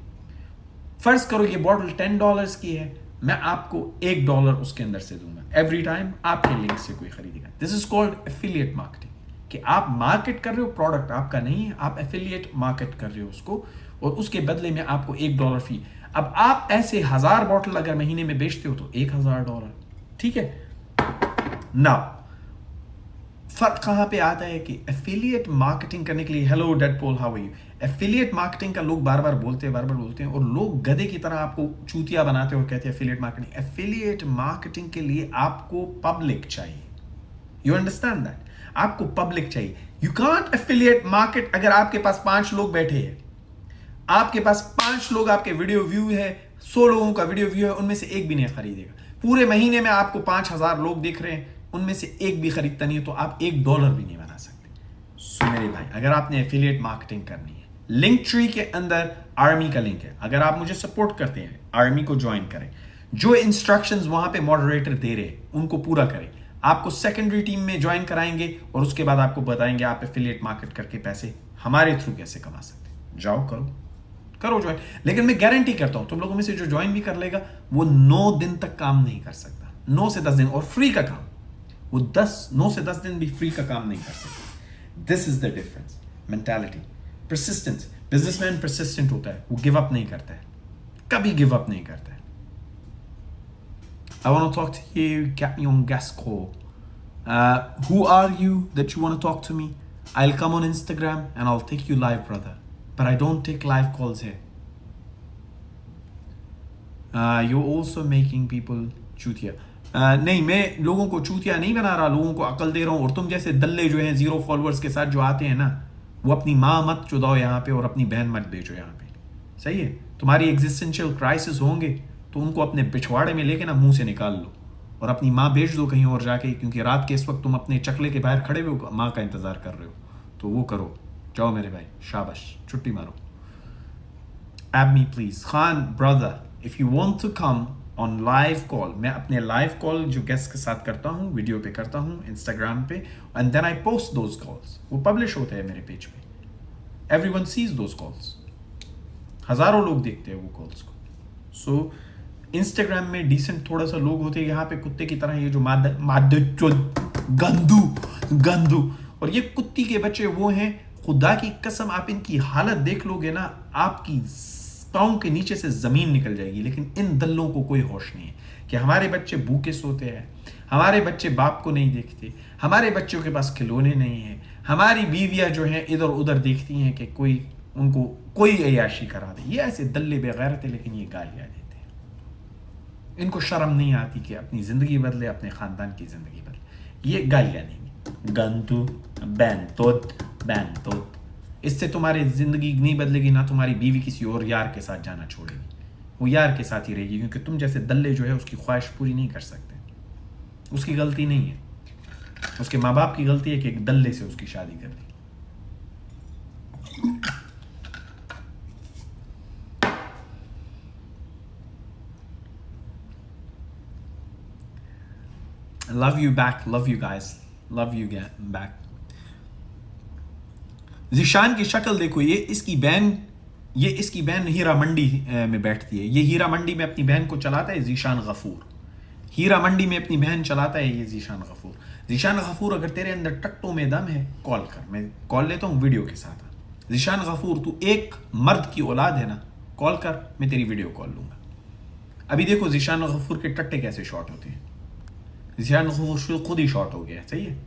फर्ज करो ये बॉटल $10 की है, मैं आपको $1 उसके अंदर से दूंगा एवरी टाइम आपके लिंक से कोई खरीदेगा। This is called affiliate marketing, कि आप मार्केट कर रहे हो, प्रोडक्ट आपका नहीं है, आप एफिलिएट मार्केट कर रहे हो उसको, और उसके बदले में आपको $1 फी। अब आप ऐसे 1000 बॉटल अगर महीने में बेचते हो तो $1000, ठीक है ना। फर्क कहां पे आता है कि एफिलिएट मार्केटिंग करने के लिए, hello Deadpool how are you, affiliate marketing का लोग बार बार बोलते हैं और लोग गधे की तरह आपको चूतिया बनाते हो, कहते हैं एफिलिएट मार्केटिंग। एफिलिएट मार्केटिंग के लिए आपको पब्लिक चाहिए, यू अंडरस्टैंड दैट? आपको पब्लिक चाहिए। यू कांट एफिलिएट मार्केट अगर आपके पास 5 लोग बैठे हैं, आपके पास 5 लोग आपके वीडियो व्यू है, 100 लोगों का वीडियो व्यू है, उनमें से एक भी नहीं खरीदेगा। पूरे महीने में आपको 5000 लोग देख रहे हैं, उनमें से एक भी खरीदता नहीं है, तो आप $1 भी नहीं बना सकते। सो मेरे भाई, अगर आपने एफिलिएट मार्केटिंग करनी है, लिंक ट्री के अंदर आर्मी का लिंक है, अगर आप मुझे सपोर्ट करते हैं आर्मी को ज्वाइन करें। जो इंस्ट्रक्शंस वहां पे मॉडरेटर दे रहे हैं उनको पूरा करें। आपको सेकेंडरी टीम में ज्वाइन कराएंगे और उसके बाद आपको बताएंगे आप एफिलिएट मार्केट करके पैसे हमारे थ्रू कैसे कमा सकते हैं। जाओ करो ज्वाइन। लेकिन मैं गारंटी करता हूं तुम लोगों में से जो ज्वाइन भी कर लेगा वो 9 दिन तक काम नहीं कर सकता, 9 से 10 दिन, और फ्री का काम वो 9 से 10 दिन भी फ्री का काम नहीं कर सकते। This is the difference. Mentality, persistence. Businessman persistent होता है, वो गिव अप नहीं करता है, कभी गिव अप नहीं करता है। I want to talk to you. Get me on guest call. Who are you that you want to talk to me? I'll come on Instagram and I'll take you live, brother. But I don't take live calls here. You're also making people चूतिया। नहीं, मैं लोगों को चूतिया नहीं बना रहा, लोगों को अकल दे रहा हूँ। और तुम जैसे दल्ले जो हैं 0 फॉलोअर्स के साथ जो आते हैं ना, वो अपनी माँ मत चुदाओ यहाँ पे और अपनी बहन मत बेचो यहाँ पे, सही है? तुम्हारी एग्जिस्टेंशियल क्राइसिस होंगे तो उनको अपने पिछवाड़े में लेके ना मुंह से निकाल लो और अपनी माँ बेच दो कहीं और जाके, क्योंकि रात के इस वक्त तुम अपने चकले के बाहर खड़े हो, माँ का इंतजार कर रहे हो, तो वो करो। जाओ मेरे भाई, शाबाश, छुट्टी मारो। Add me please, Khan brother, if you want to come on live call, मैं अपने लाइव कॉल जो गेस्ट के साथ करता हूँ, वीडियो पे करता हूँ, इंस्टाग्राम पे, and then I post those calls, वो पब्लिश होते हैं मेरे पेज पे, everyone sees those calls, हजारों लोग देखते हैं वो कॉल्स को। सो इंस्टाग्राम में डिसेंट थोड़ा सा लोग होते हैं, यहाँ पे कुत्ते की तरह ये जो गंदू और ये कुत्ती के बच्चे वो हैं। खुदा की कसम, आप इनकी हालत देख लोगे ना, आपकी पाँव के नीचे से जमीन निकल जाएगी। लेकिन इन दल्लों को कोई होश नहीं है कि हमारे बच्चे भूखे सोते हैं, हमारे बच्चे बाप को नहीं देखते, हमारे बच्चों के पास खिलौने नहीं है, हमारी बीवियां जो हैं इधर उधर देखती हैं कि कोई उनको कोई अय्याशी करा दे। ये ऐसे दल्ले बेगैरत है, लेकिन ये गालियां देते हैं। इनको शर्म नहीं आती कि अपनी जिंदगी बदले, अपने खानदान की जिंदगी बदले। ये गालियां नहीं, गंतु बैंतोत। इससे तुम्हारी जिंदगी नहीं बदलेगी, ना तुम्हारी बीवी किसी और यार के साथ जाना छोड़ेगी, वो यार के साथ ही रहेगी, क्योंकि तुम जैसे दल्ले जो है उसकी ख्वाहिश पूरी नहीं कर सकते। उसकी गलती नहीं है, उसके माँ बाप की गलती है कि एक दल्ले से उसकी शादी कर दी। Love you back, love you guys, love you back. Zeeshan की शक्ल देखो, ये इसकी बहन हीरा मंडी में बैठती है। ये हीरा मंडी में अपनी बहन को चलाता है ज़ीशान गफूर। हीरा मंडी में अपनी बहन चलाता है ये ज़ीशान गफूर। ज़ीशान गफूर, अगर तेरे अंदर टट्टों में दम है, कॉल कर, मैं कॉल लेता हूँ वीडियो के साथ। ज़ीशान गफूर, तू एक मर्द की औलाद है ना, कॉल कर, मैं तेरी वीडियो कॉल लूँगा। अभी देखो ज़ीशान गफूर के टट्टे कैसे शॉर्ट होते हैं। ज़ीशान गफूर खुद ही शॉर्ट हो गया, सही है?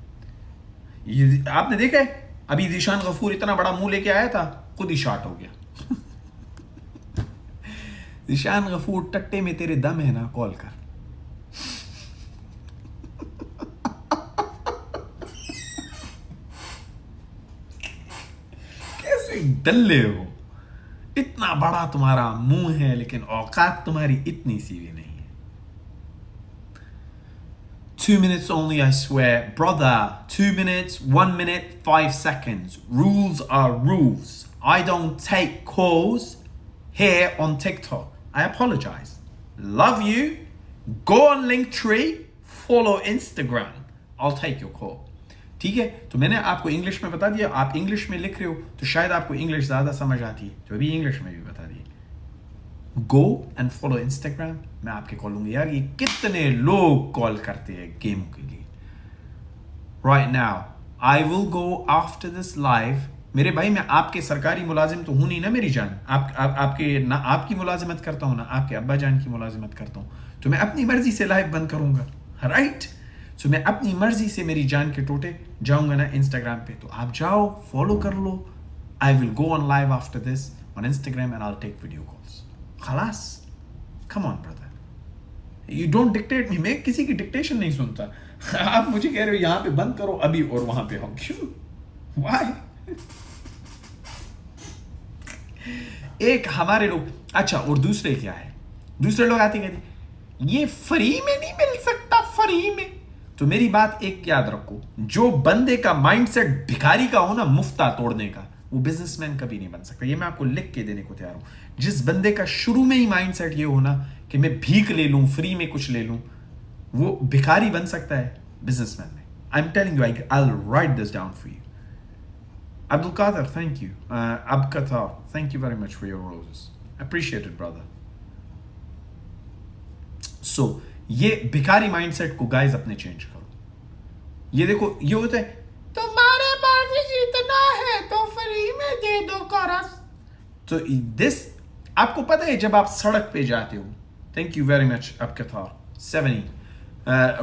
ये आपने देखा है? अभी ज़ीशान गफूर इतना बड़ा मुंह लेके आया था, खुद ही शॉर्ट हो गया। ज़ीशान गफूर, टट्टे में तेरे दम है ना, कॉल कर। दल्ले हो, इतना बड़ा तुम्हारा मुंह है लेकिन औकात तुम्हारी इतनी सी भी नहीं है। 2 minutes only, I swear. Brother, 2 minutes, 1 minute, 5 seconds. Rules are rules. I don't take calls here on TikTok. I apologize. Love you. Go on Linktree. Follow Instagram. I'll take your call. ठीक है, तो मैंने आपको English में बता दिया, आप English में लिख रहे हो तो शायद आपको इंग्लिश ज़्यादा समझ आती है, तो अभी इंग्लिश में भी बता दिया। Go and follow Instagram. मैं आपके कॉल लूंगा। यार ये कितने लोग कॉल करते हैं गेम के लिए। Right now I will go after this live. मेरे भाई मैं आपके सरकारी मुलाजिम तो हूं नहीं ना मेरी जान, आपके ना आपकी मुलाजिमत करता हूं ना आपके अब्बा जान की मुलाजिमत करता हूं, तो मैं अपनी मर्जी से लाइव बंद करूंगा, राइट? सो मैं अपनी मर्जी से मेरी जान के टोटे जाऊंगा ना इंस्टाग्राम पे, तो आप जाओ फॉलो कर लो। I will go on live after this on Instagram and I will take video calls. खलास, come on brother, you don't dictate me. मैं किसी की डिक्टेशन नहीं सुनता। आप मुझे कह रहे हो यहां पे बंद करो अभी और वहां पे हो, क्यों? व्हाई? एक हमारे लोग, अच्छा, और दूसरे क्या है, दूसरे लोग आते कहते ये फ्री में नहीं मिल सकता, फ्री में। तो मेरी बात एक याद रखो, जो बंदे का माइंडसेट भिखारी का हो ना, मुफ्ता तोड़ने का, वो बिजनेसमैन कभी नहीं बन सकता। ये मैं आपको लिख के देने को तैयार हूं। जिस बंदे का शुरू में ही माइंडसेट ये हो ना कि मैं भीख ले लूं, फ्री में कुछ ले लूं, वो भिखारी बन सकता है बिजनेसमैन में। I am telling you, I will write this down for you. Abdul Qadir, thank you. Ab Qatar, thank you very much for your roses. Appreciate it, brother. So, ये भिखारी माइंडसेट को गाइस अपने change करो। ये देखो, ये होता है तुम्हारे पास इतना है तो फ्री में दे दो करस। तो दिस, आपको पता है जब आप सड़क पे जाते हो, थैंक यू वेरी मच अब कतार 70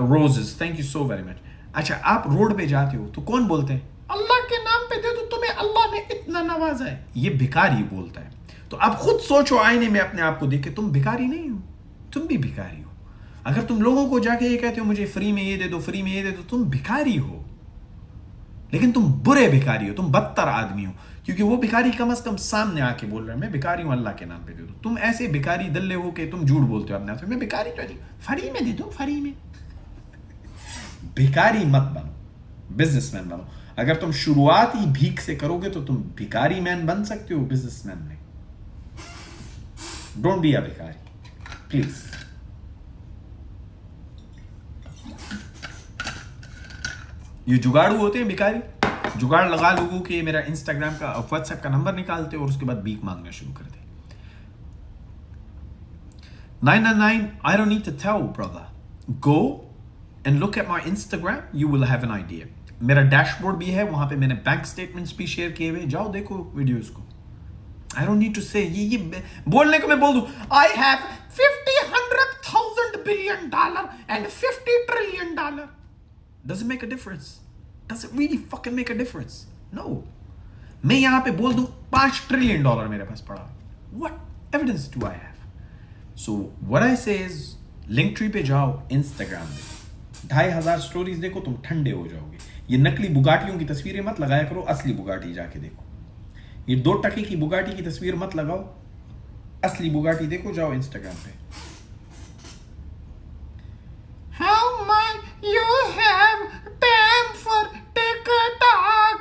roses, thank you so very much. अच्छा, आप रोड पे जाते हो तो कौन बोलते हैं? अल्लाह के नाम पे दे दो, तुम्हें अल्लाह ने इतना नवाजा है। ये भिखारी बोलता है। तो आप खुद सोचो आईने में अपने आप को देख के, तुम भिखारी नहीं हो, तुम भी भिखारी हो। अगर तुम लोगों को जाके ये कहते हो मुझे फ्री में ये दे दो, फ्री में ये दे दो, तुम भिखारी हो। लेकिन तुम बुरे भिखारी हो, तुम बदतर आदमी हो, क्योंकि वो भिखारी कम से कम सामने आके बोल रहा है मैं भिखारी हूं, अल्लाह के नाम पे दे दो। तुम ऐसे भिखारी दल्ले हो के तुम झूठ बोलते हो अपने आप से, मैं भिखारी तो नहीं, फ्री में दे दो, फ्री में। भिखारी मत बनो, बिजनेसमैन बनो। अगर तुम शुरुआत ही भीख से करोगे तो तुम भिखारी मैन बन सकते हो, बिजनेसमैन नहीं। डोंट बी अ भिखारी प्लीज। ये जुगाड़ू होते हैं भिखारी, जुगाड़ लगा लोगों के मेरा इंस्टाग्राम का व्हाट्सएप का नंबर निकालते और उसके बाद भीख मांगना शुरू करते। 999, I don't need to tell brother, go and look at my Instagram, you will have an idea. मेरा डैशबोर्ड भी है, वहां पे मैंने बैंक स्टेटमेंट्स भी शेयर किए हुए, जाओ देखो वीडियोस को। आई डोंट नीड टू से, ये बोलने को मैं बोल दूं I have 50,100,000 billion dollar and 50 trillion dollar. Does it make a difference? Does it really fucking make a difference? No. मैं यहां पे बोल दूं 5 ट्रिलियन डॉलर मेरे पास पड़ा, what evidence do I have? So what I say is, Linktree पे जाओ, Instagram देखो, 2,500 स्टोरीज देखो, तुम ठंडे हो जाओगे। ये नकली बुगाटियों की तस्वीरें मत लगाया करो, असली बुगाटी जाके देखो। ये 2 टके की बुगाटी की तस्वीर मत लगाओ, असली बुगाटी देखो, जाओ इंस्टाग्राम पे। How much you have time for TikTok?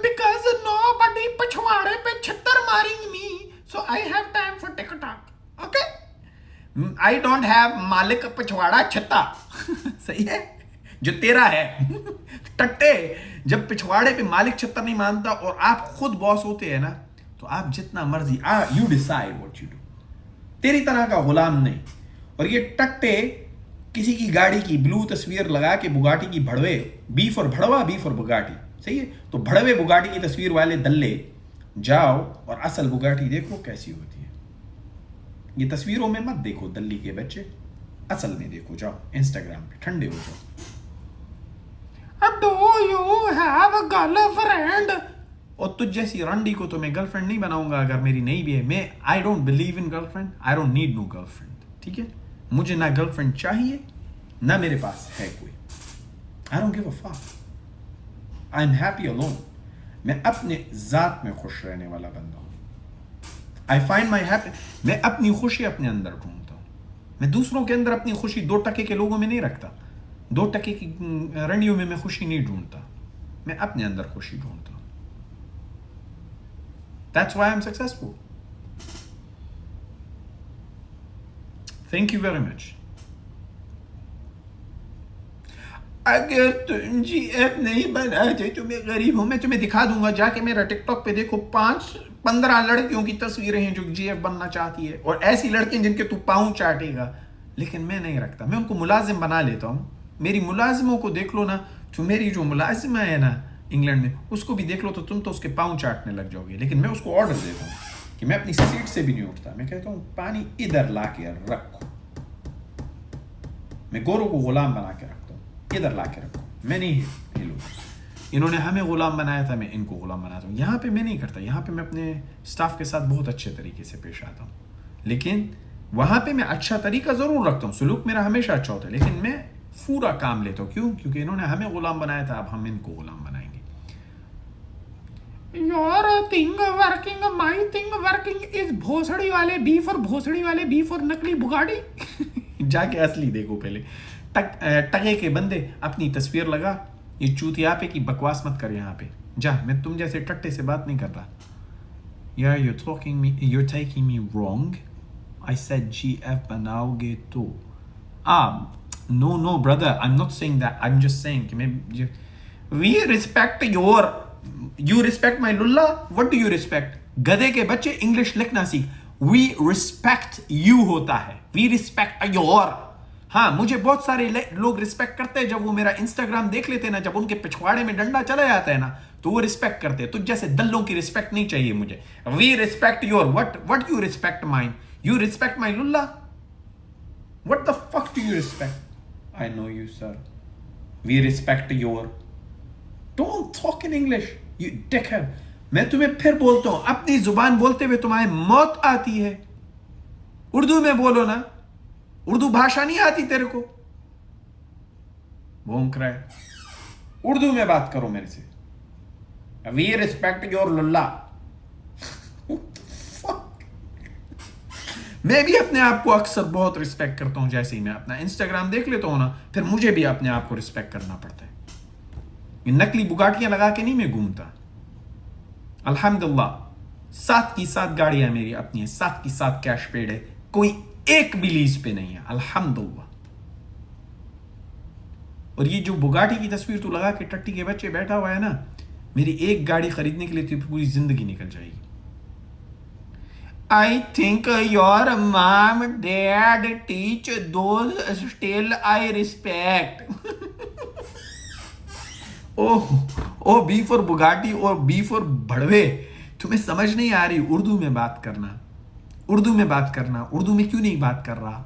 Because nobody पछवाड़े पे छत्तर मारेंगे me, so I have time for TikTok. Okay? I don't have मालिक पिछवाड़ा छत्ता। सही है, जो तेरा है। टट्टे, जब पिछवाड़े पे मालिक छत्तर नहीं मानता और आप खुद बॉस होते हैं ना, तो आप जितना मर्जी, you decide what you do, तेरी तरह का गुलाम नहीं। और ये टट्टे किसी की गाड़ी की ब्लू तस्वीर लगा के, बुगाटी की भड़वे, बी फॉर भड़वा, बी फॉर बुगाटी, सही है, तो भड़वे बुगाटी की तस्वीर वाले दल्ले जाओ और असल बुगाटी देखो कैसी होती है। ये तस्वीरों में मत देखो दल्ली के बच्चे, असल में देखो, जाओ इंस्टाग्राम पे, ठंडे हो जाओ। Do you have a girlfriend? और तुझ जैसी रंडी को तो मैं गर्लफ्रेंड नहीं बनाऊंगा अगर मेरी नहीं भी है। मैं I don't believe in girlfriend, I don't need no girlfriend, ठीक है? मुझे ना गर्लफ्रेंड चाहिए ना मेरे पास है कोई। I don't give a fuck, I am happy alone. मैं अपने ज़ात में खुश रहने वाला बंदा हूँ। आई फाइंड माई हैप्पी, मैं अपनी खुशी अपने अंदर ढूंढता हूँ। मैं दूसरों के अंदर अपनी खुशी 2% के लोगों में नहीं रखता, 2% की रंडियों में मैं खुशी नहीं ढूंढता, मैं अपने अंदर खुशी ढूंढता हूँ। That's why I'm successful. Thank you very much. अगर तुम GF नहीं बनाते तो मैं गरीब हूं। मैं तुम्हें दिखा दूंगा, जाके मेरा टिकटॉक पे देखो, 5-15 लड़कियों की तस्वीरें हैं जो GF बनना चाहती है, और ऐसी लड़कियां जिनके तू पाँव चाटेगा। लेकिन मैं नहीं रखता, मैं उनको मुलाजिम बना लेता हूँ। मेरी मुलाजिमों को देख लो ना, तो मेरी जो मुलाजिमा है ना इंग्लैंड में, उसको भी देख लो तो तुम तो उसके पाँव चाटने लग जाओगे। लेकिन मैं उसको ऑर्डर देता हूँ कि मैं अपनी सीट से भी नहीं उठता। मैं कहता हूँ पानी इधर ला के रखो। मैं गोरों को गुलाम बना के रखता हूँ, इधर ला के रखो, मैं नहीं हिलूँ। इन्होंने हमें गुलाम बनाया था, मैं इनको गुलाम बनाता हूँ। यहाँ पे मैं नहीं करता, यहाँ पे मैं अपने स्टाफ के साथ बहुत अच्छे तरीके से पेश आता हूँ। लेकिन वहाँ पे मैं अच्छा तरीका ज़रूर रखता हूँ, सुलूक मेरा हमेशा अच्छा होता है, लेकिन मैं पूरा काम लेता हूँ। क्यों? क्योंकि इन्होंने हमें गुलाम बनाया था, अब हम इनको गुलाम बनाएंगे। Your thing working, my thing working is भोसड़ी वाले बी फॉर भोसड़ी वाले बी फॉर नकली बुगाड़ी। जाके असली देखो पहले। टके के बंदे अपनी तस्वीर लगा, ये चूतिया पे की बकवास मत कर यहाँ पे। जा, मैं तुम जैसे टट्टे से बात नहीं कर रहा। Yeah, you're taking me wrong. I said GF बनाओगे तो। No, brother, I'm not saying that. I'm just saying कि we respect you respect my lulla. What do you respect? गधे के बच्चे इंग्लिश लिखना सीख। We respect you होता है, we respect your। हाँ, मुझे बहुत सारे लोग रिस्पेक्ट करते हैं जब वो मेरा इंस्टाग्राम देख लेते हैं ना, जब उनके पिछवाड़े में डंडा चला जाता है ना, तो वो रिस्पेक्ट करते हैं। तुझ जैसे दल्लों की रिस्पेक्ट नहीं चाहिए मुझे। We respect your what you respect mine? You respect my lulla? What the fuck do you respect? I know you, sir. We respect your. Don't talk in English, you dickhead. मैं तुम्हें फिर बोलता हूं, अपनी जुबान बोलते हुए तुम्हारी मौत आती है। उर्दू में बोलो ना, उर्दू भाषा नहीं आती तेरे को? भोंक रहा है। उर्दू में बात करो मेरे से। We respect your Lulla. मैं भी अपने आप को अक्सर बहुत रिस्पेक्ट करता हूं। जैसे ही मैं अपना इंस्टाग्राम देख लेता हूं ना, फिर मुझे भी अपने आप को रिस्पेक्ट करना पड़ता है। ये नकली बुगाटियां लगा के नहीं मैं घूमता। अल्हम्दुलिल्लाह 7 की 7 गाड़ियां मेरी अपनी है, 7 की 7 कैश पेड है, कोई एक भी लीज पे नहीं है, अल्हम्दुलिल्लाह। और ये जो बुगाटी की तस्वीर तू लगा के टट्टी के बच्चे बैठा हुआ है ना, मेरी एक गाड़ी खरीदने के लिए तो पूरी जिंदगी निकल जाएगी। I think your mom, dad teach those still I respect. Oh B for Bugatti और बी फॉर भड़वे। तुम्हें समझ नहीं आ रही उर्दू में बात करना, उर्दू में बात करना। उर्दू में क्यों नहीं बात कर रहा?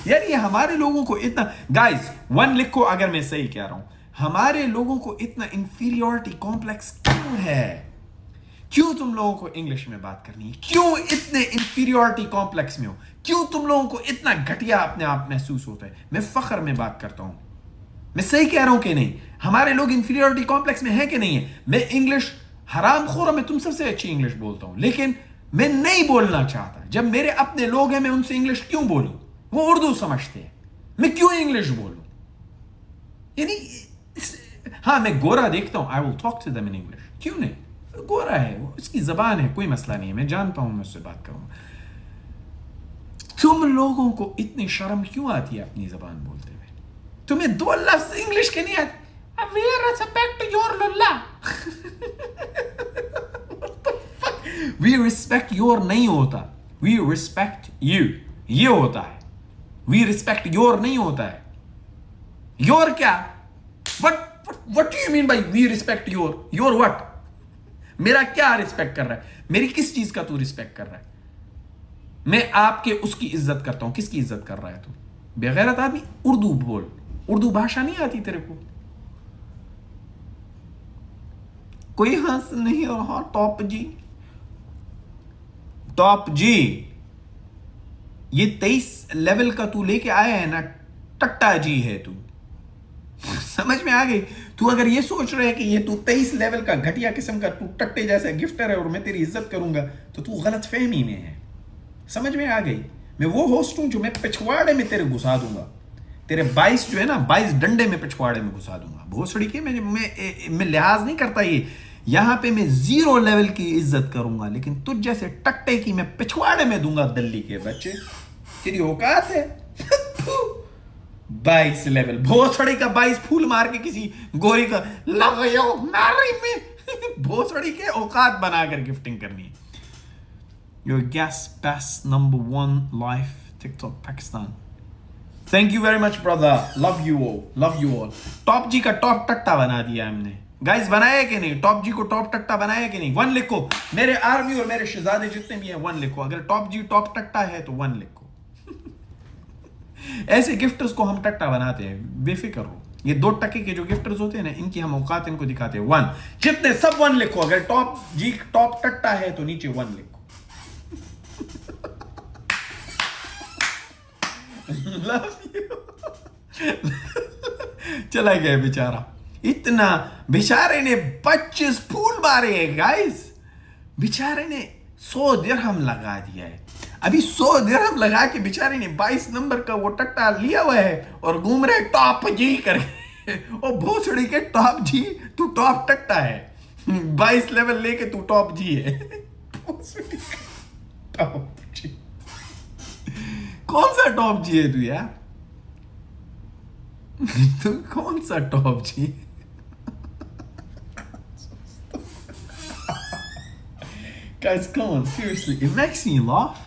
यार ये हमारे लोगों को इतना, गाइस 1 लिखो अगर मैं सही कह रहा हूं, हमारे लोगों को इतना इंफीरियरिटी कॉम्प्लेक्स क्यों है? क्यों तुम लोगों को इंग्लिश में बात करनी है? क्यों इतने इंफीरियरिटी कॉम्प्लेक्स में हो? क्यों तुम लोगों को इतना घटिया अपने आप महसूस होता है? मैं फख्र में बात करता हूं, मैं सही कह रहा हूं कि नहीं? हमारे लोग इंफीरियरिटी कॉम्प्लेक्स में है कि नहीं है? मैं इंग्लिश हराम खोर, मैं तुम सबसे अच्छी इंग्लिश बोलता हूं, लेकिन मैं नहीं बोलना चाहता। जब मेरे अपने लोग हैं, मैं उनसे इंग्लिश क्यों बोलूं? वो उर्दू समझते हैं, मैं क्यों इंग्लिश बोलूं? यानी हाँ, मैं गोरा देखता हूं, I will talk to them in English. क्यों नहीं? गोरा है वो, इसकी जबान है, कोई मसला नहीं है, मैं जानता हूं, मैं उससे बात करूंगा। तुम लोगों को इतनी शर्म क्यों आती है अपनी जबान बोलते हुए? तुम्हें 2 लफ्ज इंग्लिश के नहीं आते? We respect your lulla. We respect your नहीं होता, we respect you ये होता है। We respect your नहीं होता है। Your क्या? What do you mean by we respect your? Your what? मेरा क्या रिस्पेक्ट कर रहा है? मेरी किस चीज का तू रिस्पेक्ट कर रहा है? मैं आपके उसकी इज्जत करता हूं। किसकी इज्जत कर रहा है तू? बेगैरत आदमी। उर्दू बोल, उर्दू भाषा नहीं आती तेरे को? कोई हंस नहीं रहा। टॉप जी ये 23 लेवल का तू लेके आया है ना, टट्टा जी है तू। समझ में आ गई? तू अगर ये सोच रहे है कि ये तू 23 लेवल का घटिया किस्म का तू टट्टे जैसा गिफ्टर है और मैं तेरी इज्जत करूंगा, तो तू गलत फहमी में है। समझ में आ गई? मैं वो होस्ट हूं जो मैं पिछवाड़े में तेरे घुसा दूंगा, तेरे 22 जो है ना 22 डंडे में पिछवाड़े में घुसा दूंगा। भोसड़ी के मैं लिहाज नहीं करता, ये यहां पे मैं 0 लेवल की इज्जत करूंगा, लेकिन तुझ जैसे टट्टे की मैं पिछवाड़े में दूंगा। दिल्ली के बच्चे, तेरी औकात है? 22 लेवल भोसड़ी का 22 फूल मार के किसी गोरी का लगायो नारी में भोसड़ी के औकात बनाकर गिफ्टिंग करनी है। Your guest best number 1 life TikTok Pakistan. Thank you very much brother, love you all. Top G का टॉप टट्टा बना दिया हमने गाइस, बनाया कि नहीं? टॉप जी को टॉप टट्टा बनाया कि नहीं? 1 लिखो, मेरे आर्मी और मेरे शहजादे जितने भी हैं 1 लिखो। अगर टॉप जी टॉप टट्टा है तो 1 लिखो। ऐसे गिफ्टर्स को हम टट्टा बनाते हैं, बेफिक्र हो। ये 2 टके के जो गिफ्टर्स होते हैं ना, इनकी हम औकात इनको दिखाते हैं। 1 जितने सब 1 लिखो। अगर टॉप जी टॉप टट्टा है तो नीचे 1 लिखो। Love you. चला गया बेचारा। इतना बेचारे ने 25 फूल मारे हैं गाइस। बेचारे ने 100 दिरहम लगा दिया है। अभी 100 दिरहम लगा के बेचारे ने 22 नंबर का वो टट्टा लिया हुआ है और घूम रहे टॉप जी करके। ओ भोसड़ी के टॉप जी, तू टॉप टट्टा है। 22 लेवल लेके तू टॉप जी है। टॉप जी, कौन सा टॉप जी है तू यार? तू कौन सा top G? Guys, come on, seriously, it makes me laugh.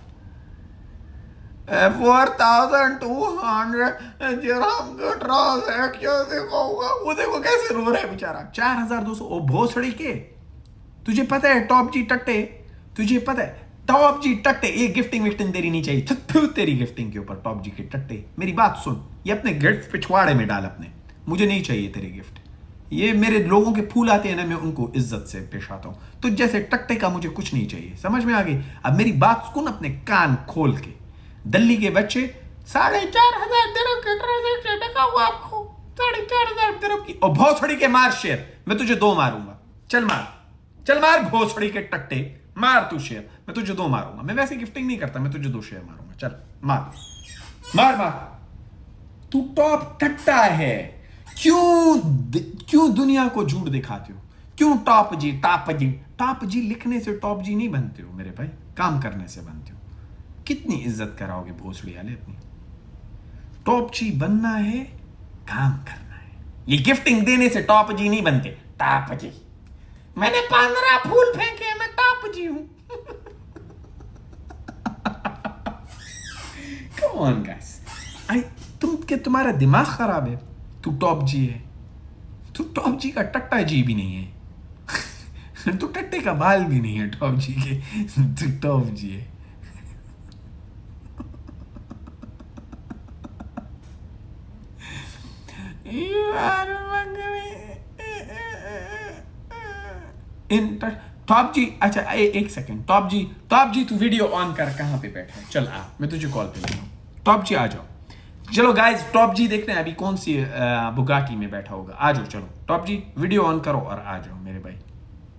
4,200 दिरहम का ट्रांजैक्शन होगा। वो देखो कैसे रो रहा है बेचारा। 4,200। ओ भोसड़ी के, तुझे पता है टॉप जी टट्टे, तुझे पता है टॉप जी टट्टे, ये गिफ्टिंग विफ्टिंग तेरी नहीं चाहिए। थू तेरी गिफ्टिंग के ऊपर टॉप जी के टट्टे। मेरी बात सुन, ये अपने गिफ्ट पिछवाड़े में डाल अपने। मुझे नहीं चाहिए तेरे गिफ्ट। ये मेरे लोगों के फूल आते हैं ना, मैं उनको इज्जत से पेश आता हूं। तो जैसे टट्टे का मुझे कुछ नहीं चाहिए। समझ में आ गई? अब मेरी बात सुन अपने कान खोल के। दिल्ली के बच्चे 4,500 दिरहम का ट्रांजैक्शन लगा हुआ आपको। 4,500 दिरहम की। और भोसड़ी के मार शेर, मैं तुझे 2 मारूंगा। चल मार भोसड़ी के टट्टे, मार तू शेर, मैं तुझे 2 मारूंगा। मैं वैसे गिफ्टिंग नहीं करता, मैं तुझे 2 शेर मारूंगा। चल मार। तू टॉप टट्टा है। क्यों दुनिया को झूठ दिखाते हो? क्यों टॉप जी लिखने से टॉप जी नहीं बनते हो मेरे भाई, काम करने से बनते हो। कितनी इज्जत कराओगे भोसड़ी वाले अपनी? टॉप जी बनना है, काम करना है। ये गिफ्टिंग देने से टॉप जी नहीं बनते। टॉप जी, मैंने 15 फूल फेंके, मैं टॉप जी हूं। Come on guys, तुम्हारा दिमाग खराब है? तू टॉप जी है, तू टॉप जी का टट्टा जी भी नहीं है। तू टट्टे का बाल भी नहीं है टॉप जी के, तू टॉप जी है। टॉप जी, अच्छा एक सेकंड। टॉप जी तू वीडियो ऑन कर, कहां पे बैठा है? चल आ, मैं तुझे कॉल पे ले लूं। टॉप जी आ जाओ। चलो गाइस, टॉप जी देखते हैं अभी कौन सी बुगाटी में बैठा होगा। आ जाओ, चलो टॉप जी वीडियो ऑन करो और आ जाओ मेरे भाई।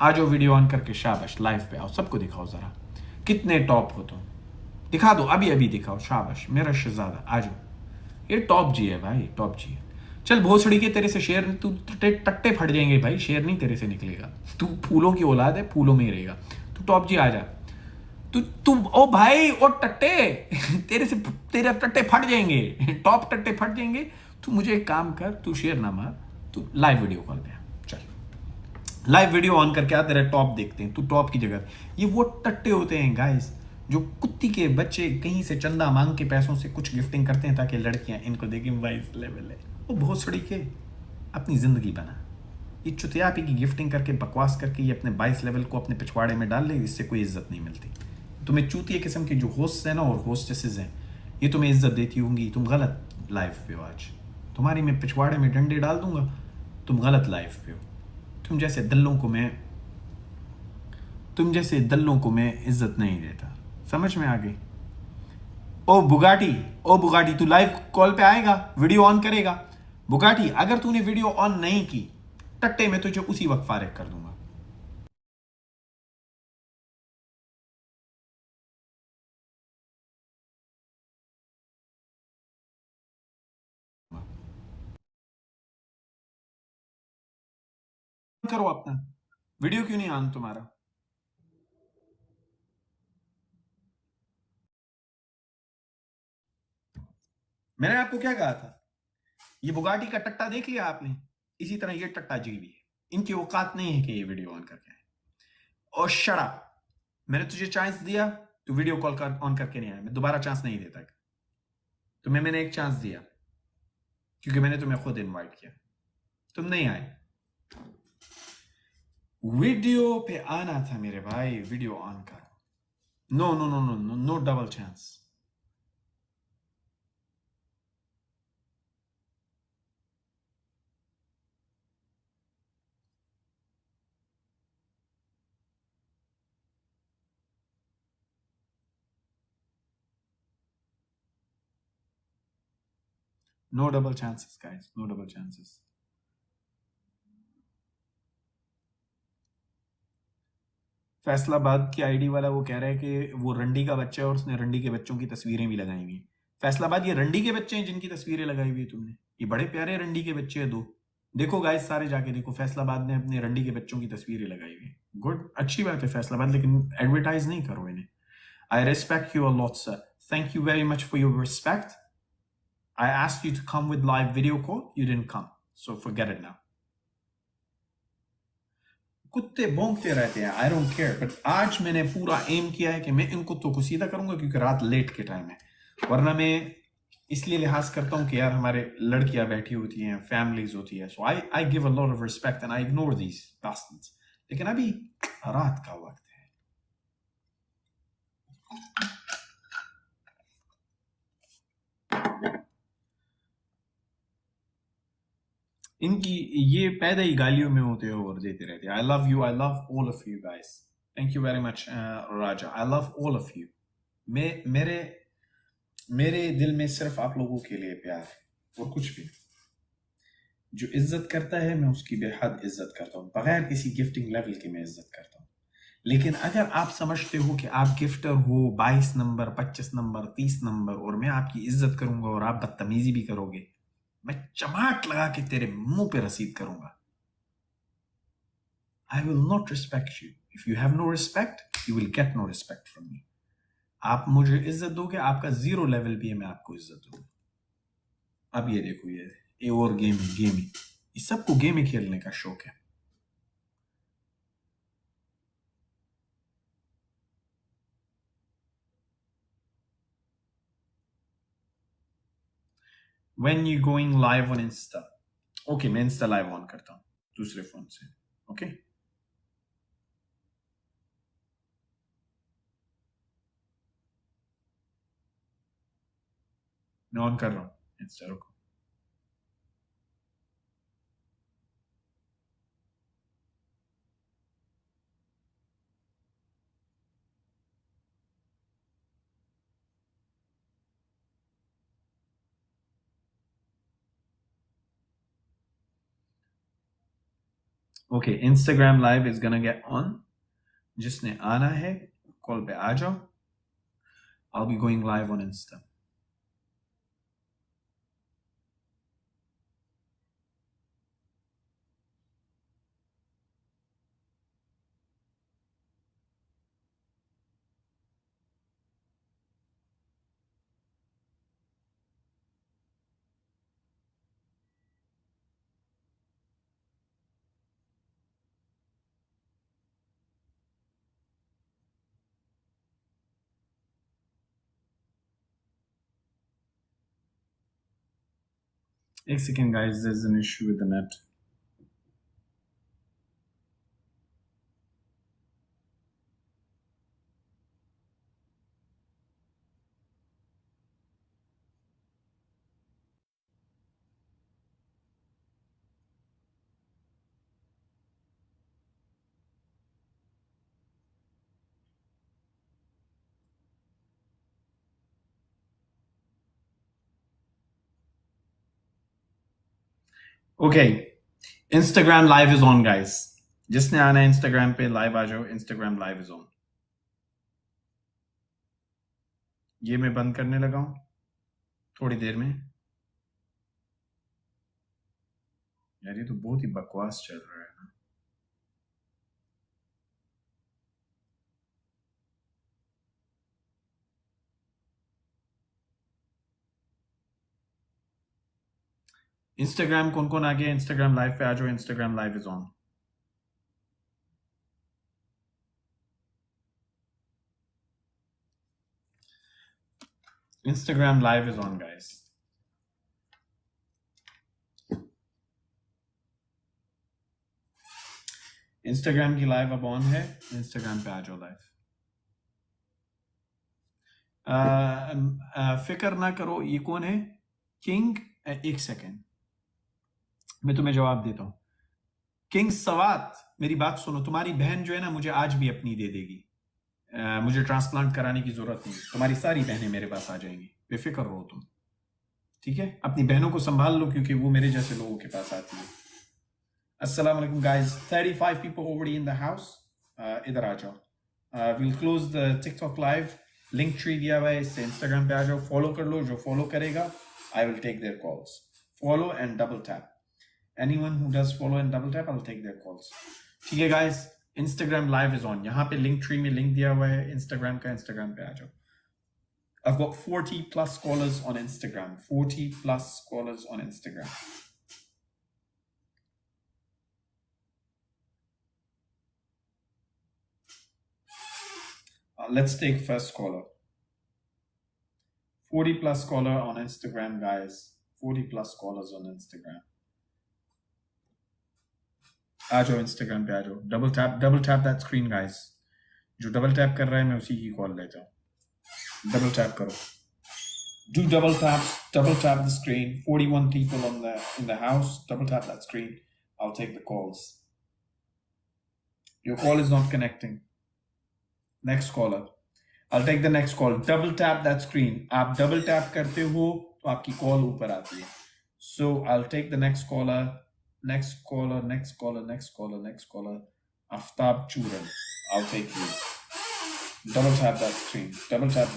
आ जाओ वीडियो ऑन करके, शाबाश। लाइव पे आओ, सबको दिखाओ जरा कितने टॉप हो तुम। दिखा दो, अभी दिखाओ। शाबाश मेरा शहजादा, आ जाओ। ये टॉप जी है भाई, टॉप जी है। चल भोसड़ी के, तेरे से शेर, तू टट्टे फट जाएंगे भाई, शेर नहीं तेरे से निकलेगा। तू फूलों की औलाद है, फूलों में ही रहेगा। तू टॉप जी आ जा। तू ओ भाई, ओ टट्टे, तेरे टट्टे फट जाएंगे, टॉप टट्टे फट जाएंगे। तू मुझे एक काम कर, तू शेर ना मार, तू लाइव वीडियो कॉल पे आ। चल लाइव वीडियो ऑन करके आ, तेरा टॉप देखते हैं। तू टॉप की जगह, ये वो टट्टे होते हैं गाइस जो कुत्ती के बच्चे कहीं से चंदा मांग के पैसों से कुछ गिफ्टिंग करते हैं ताकि लड़कियां इनको देखें 22 लेवल है। वो भोसड़ी के अपनी जिंदगी बना। ये चुतियापी की गिफ्टिंग करके, बकवास करके ये अपने 22 लेवल को अपने पिछवाड़े में डाल ले, इससे कोई इज्जत नहीं मिलती। तुम्हें चूतिया किस्म के जो होस्ट हैं ना और होस्टेसेस हैं, ये तुम्हें इज्जत देती होंगी। तुम गलत लाइफ पे हो आज। तुम्हारी मैं पिछवाड़े में डंडे डाल दूंगा, तुम गलत लाइफ पे हो। तुम जैसे दल्लों को मैं इज्जत नहीं देता। समझ में आ गई? ओ बुगाटी, तू लाइव कॉल पे आएगा, वीडियो ऑन करेगा? बुगाटी, अगर तूने वीडियो ऑन नहीं की टट्टे में तुझे उसी वक्त फारिग कर दूंगा। करो अपना वीडियो, क्यों नहीं ऑन तुम्हारा? मैंने आपको क्या कहा था? ये बुगाटी का टट्टा देख लिया आपने? इसी तरह ये टट्टा जी भी है, इनकी औकात नहीं है कि ये वीडियो ऑन करके आए। और शड़ा, मैंने तुझे चांस दिया, तू वीडियो कॉल कर ऑन करके नहीं आया। मैं दोबारा चांस नहीं देता। तुम्हें मैंने एक चांस दिया क्योंकि मैंने तुम्हें खुद इनवाइट किया, तुम नहीं आए। वीडियो पे आना था मेरे भाई, वीडियो ऑन करो। No no no no no, no double chance. No double chances guys, no double chances. Faisalabad की आईडी वाला वो कह रहा है कि वो रंडी का बच्चा है और उसने रंडी के बच्चों की तस्वीरें भी लगाई हुई हैं। फैसलाबाद, ये रंडी के बच्चे हैं जिनकी तस्वीरें लगाई हुई है तुमने? ये बड़े प्यारे रंडी के बच्चे हैं दो। देखो गाइस, सारे जाके देखो, फैसलाबाद ने अपने रंडी के बच्चों की तस्वीरें लगाई हुई है। गुड, अच्छी बात है फैसलाबाद, लेकिन एडवर्टाइज नहीं करो इन्हें। I respect you a lot sir, thank you very much for your respect. I asked you to come with live video call, you didn't come, so forget it now. कुत्ते भौंकते रहते हैं, आई डोंट केयर, बट आज मैंने पूरा M किया है कि मैं इन कुत्तों को सीधा करूंगा क्योंकि रात लेट के टाइम है। वरना मैं इसलिए लिहाज करता हूँ कि यार हमारे लड़कियां बैठी होती हैं, फैमिलीज होती है, so I give a lot of respect and I ignore these bastards. लेकिन अभी रात का वक्त है। इनकी ये पैदा ही गालियों में होते हो और देते रहते हैं। I love you, I love all of you guys, thank you very much Raja, I love all of you. मेरे मेरे दिल में सिर्फ आप लोगों के लिए प्यार है और कुछ भी नहीं। जो इज्जत करता है मैं उसकी बेहद इज्जत करता हूँ, बगैर किसी गिफ्टिंग लेवल के मैं इज्जत करता हूँ। लेकिन अगर आप समझते हो कि आप गिफ्टर हो 22 नंबर, 25 नंबर, 30 नंबर, और मैं आपकी इज्जत करूंगा और आप बदतमीजी भी करोगे, मैं चमाट लगा के तेरे मुंह पे रसीद करूंगा। I will not respect you. If you have no respect, you will get no respect from me. आप मुझे इज्जत दोगे, आपका जीरो लेवल भी है, मैं आपको इज्जत दूंगा। अब ये देखो, ये और गेम ही, इस सबको गेम ही खेलने का शौक है। When you going live on Insta? Okay, मैं Insta live ऑन करता हूँ दूसरे फोन से। ओके, मैं ऑन कर रहा हूँ Insta, रुको। Okay, Instagram live is gonna get on। जिसने आना है कॉल पे आ जाओ। I'll be going live on Insta। एक second guys, there's an issue with the net। Okay, Instagram live is on, guys. जिसने आना है Instagram पे live आ जाओ. Instagram live is on. ये मैं बंद करने लगा हूं थोड़ी देर में. यार ये तो बहुत ही बकवास चल रहा है ना. Instagram कौन कौन आ गया? Instagram लाइव पे आ जाओ. Instagram live is on. Instagram live is on, guys. Instagram की लाइव अब ऑन है. Instagram पे आ जाओ लाइव. फिक्र ना करो. ये कौन है? किंग. एक सेकेंड मैं तुम्हें जवाब देता हूं. किंग सवात, मेरी बात सुनो. तुम्हारी बहन जो है ना, मुझे आज भी अपनी दे देगी. मुझे ट्रांसप्लांट कराने की जरूरत नहीं. तुम्हारी सारी बहनें मेरे पास आ जाएंगी. बेफिक्र रहो तुम. ठीक है? अपनी बहनों को संभाल लो क्योंकि वो मेरे जैसे लोगों के पास आती है. अस्सलाम वालेकुम guys. 35 people already in the house. इधर आ जाओ. We'll close the TikTok live. Link tree दिया हुआ है, इससे इंस्टाग्राम पे आ जाओ. फॉलो कर लो. जो फॉलो करेगा I will take their calls. Follow and double tap. Anyone who does follow and double tap, I'll take their calls. ठीक है guys, Instagram live is on. यहाँ पे link tree में link दिया हुआ है Instagram का. Instagram पे आ जाओ. I've got 40 plus callers on Instagram. 40 plus callers on Instagram. Let's take first caller. 40 plus caller on Instagram, guys. 40 plus callers on Instagram. आ जाओ Instagram पे आ जाओ. double tap that screen, guys. जो double tap कर रहा है मैं उसी की कॉल लेता हूँ. Double tap करो. Do double tap the screen. 41 people in the house. Double tap that screen. I'll take the calls. Your call is not connecting. Next caller. I'll take the next call. Double tap that screen. आप double tap करते हो तो आपकी call ऊपर आती है. So I'll take the next caller. Next caller. Aftab Churan. I'll take you. Double tap that screen. Double tap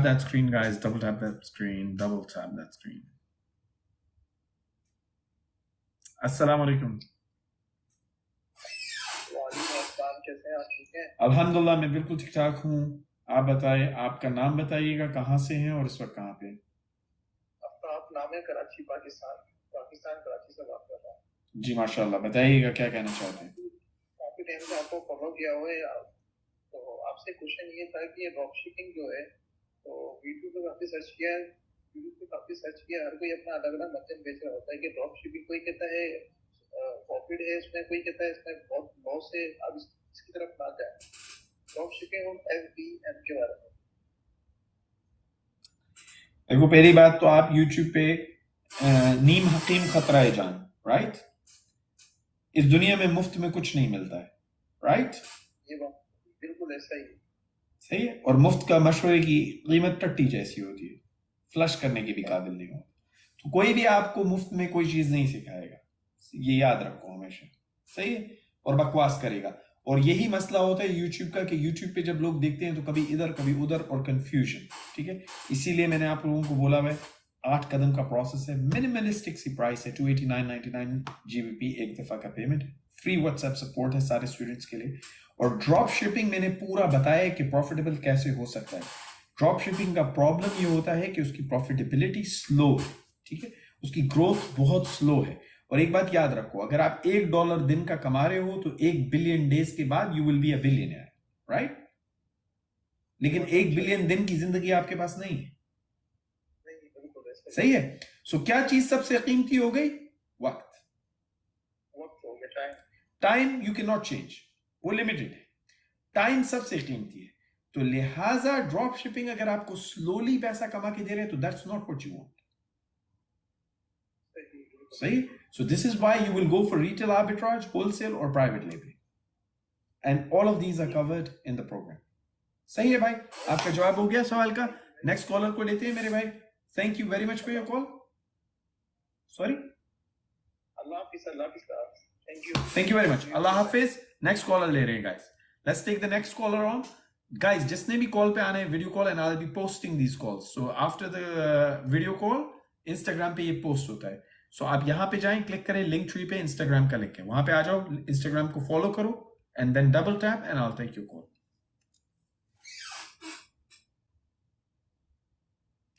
that screen, guys. Double tap that screen. Assalamu alaikum. अल्हम्दुलिल्लाह मैं बिल्कुल ठीक ठाक हूँ. आप बताएं, आपका नाम बताइएगा, कहाँ से हैं और इस वक्त कहाँ पे? आप नाम है कराची, पाकिस्तान कराची से बात कर रहा हूँ. जी माशाल्लाह. बताइएगा क्या कहना चाहते हैं? काफी टाइम से आपको फॉलो किया हुआ है. तो आपसे क्वेश्चन ये था कि ये ड्रॉप शिपिंग जो है, तो यूट्यूब पे काफी सर्च किया. हर कोई अपना अलग अलग मतलब बेच रहा होता है कि ड्रॉप शिपिंग. कोई कहता है प्रॉफिट है इसमें, कोई कहता है इसमें बहुत से. अब इसकी तरफ ना जाए. ड्रॉप शिपिंग और FBM के बारे में देखो. पहली बात तो आप YouTube पे नीम हकीम खतरा है जान. राइट? इस दुनिया में मुफ्त में कुछ नहीं मिलता है. राइट? ये बात बिल्कुल ऐसा ही सही है. और मुफ्त का मशवरे की कीमत टट्टी जैसी होती है. फ्लश करने की भी काबिल नहीं होता. तो कोई भी आपको मुफ्त में कोई चीज नहीं सिखाएगा. ये याद रखो हमेशा. सही है? और बकवास करेगा. और यही मसला होता है YouTube का कि YouTube पे जब लोग देखते हैं तो कभी इधर कभी उधर और कंफ्यूजन. ठीक है? इसीलिए मैंने आप लोगों को बोला है 8 कदम का प्रोसेस है. मिनिमलिस्टिक सी प्राइस है. 289.99 GBP एक दफा का पेमेंट. फ्री व्हाट्सएप सपोर्ट है सारे स्टूडेंट्स के लिए. और ड्रॉप शिपिंग मैंने पूरा बताया कि प्रॉफिटेबल कैसे हो सकता है. ड्रॉप शिपिंग का प्रॉब्लम ये होता है कि उसकी प्रॉफिटेबिलिटी स्लो है. ठीक है? उसकी ग्रोथ बहुत स्लो है. और एक बात याद रखो, अगर आप $1 दिन का कमा रहे हो तो 1 बिलियन डेज के बाद you will be a billionaire. Right? लेकिन 1 बिलियन दिन की जिंदगी आपके पास नहीं है. सही है? सो क्या चीज सबसे कीमती हो गई? वक्त हो गया. Time you can not change. वो लिमिटेड है. टाइम सबसे कीमती है. तो लिहाजा ड्रॉप शिपिंग अगर आपको स्लोली पैसा कमा के दे रहे हैं तो that's not what you want. सही? So this is why you will go for retail arbitrage, wholesale or private labeling. And all of these are covered in the program. सही है भाई? आपका जवाब हो गया सवाल का. नेक्स्ट कॉलर को लेते हैं मेरे भाई. Thank you very much for your call. Sorry, अल्लाह हाफिज, अल्लाह हाफिज, thank you, thank you very much, अल्लाह हाफिज। नेक्स्ट कॉलर ले रहे हैं guys, let's take the next caller on. Guys जिसने भी कॉल पे आने, video call, and I will be posting these calls, so after the video call Instagram पे ये पोस्ट होता है, सो आप यहां पे जाएं, क्लिक करें लिंक ट्री पे, इंस्टाग्राम का लिंक है, वहां पे आ जाओ, इंस्टाग्राम को फॉलो करो and then double tap and I will take your call.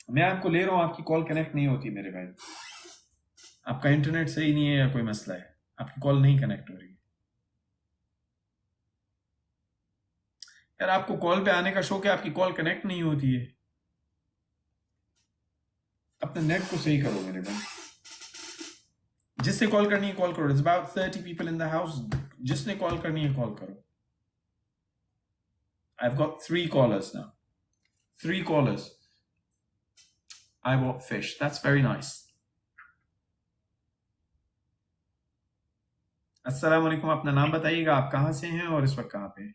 मैं आपको ले रहा हूं, आपकी कॉल कनेक्ट नहीं होती मेरे भाई, आपका इंटरनेट सही नहीं है या कोई मसला है, आपकी कॉल नहीं कनेक्ट हो रही है। यार आपको कॉल पे आने का शौक है, आपकी कॉल कनेक्ट नहीं होती है, अपने नेट को सही करो मेरे भाई। जिससे कॉल करनी है कॉल करो, it's about 30 people in the house, जिसने कॉल करनी है कॉल करो। I've got 3 callers now, 3 callers. I bought fish, that's very nice. अस्सलाम वालेकुम, अपना नाम बताइएगा, आप कहां से हैं और इस वक्त कहां पे हैं?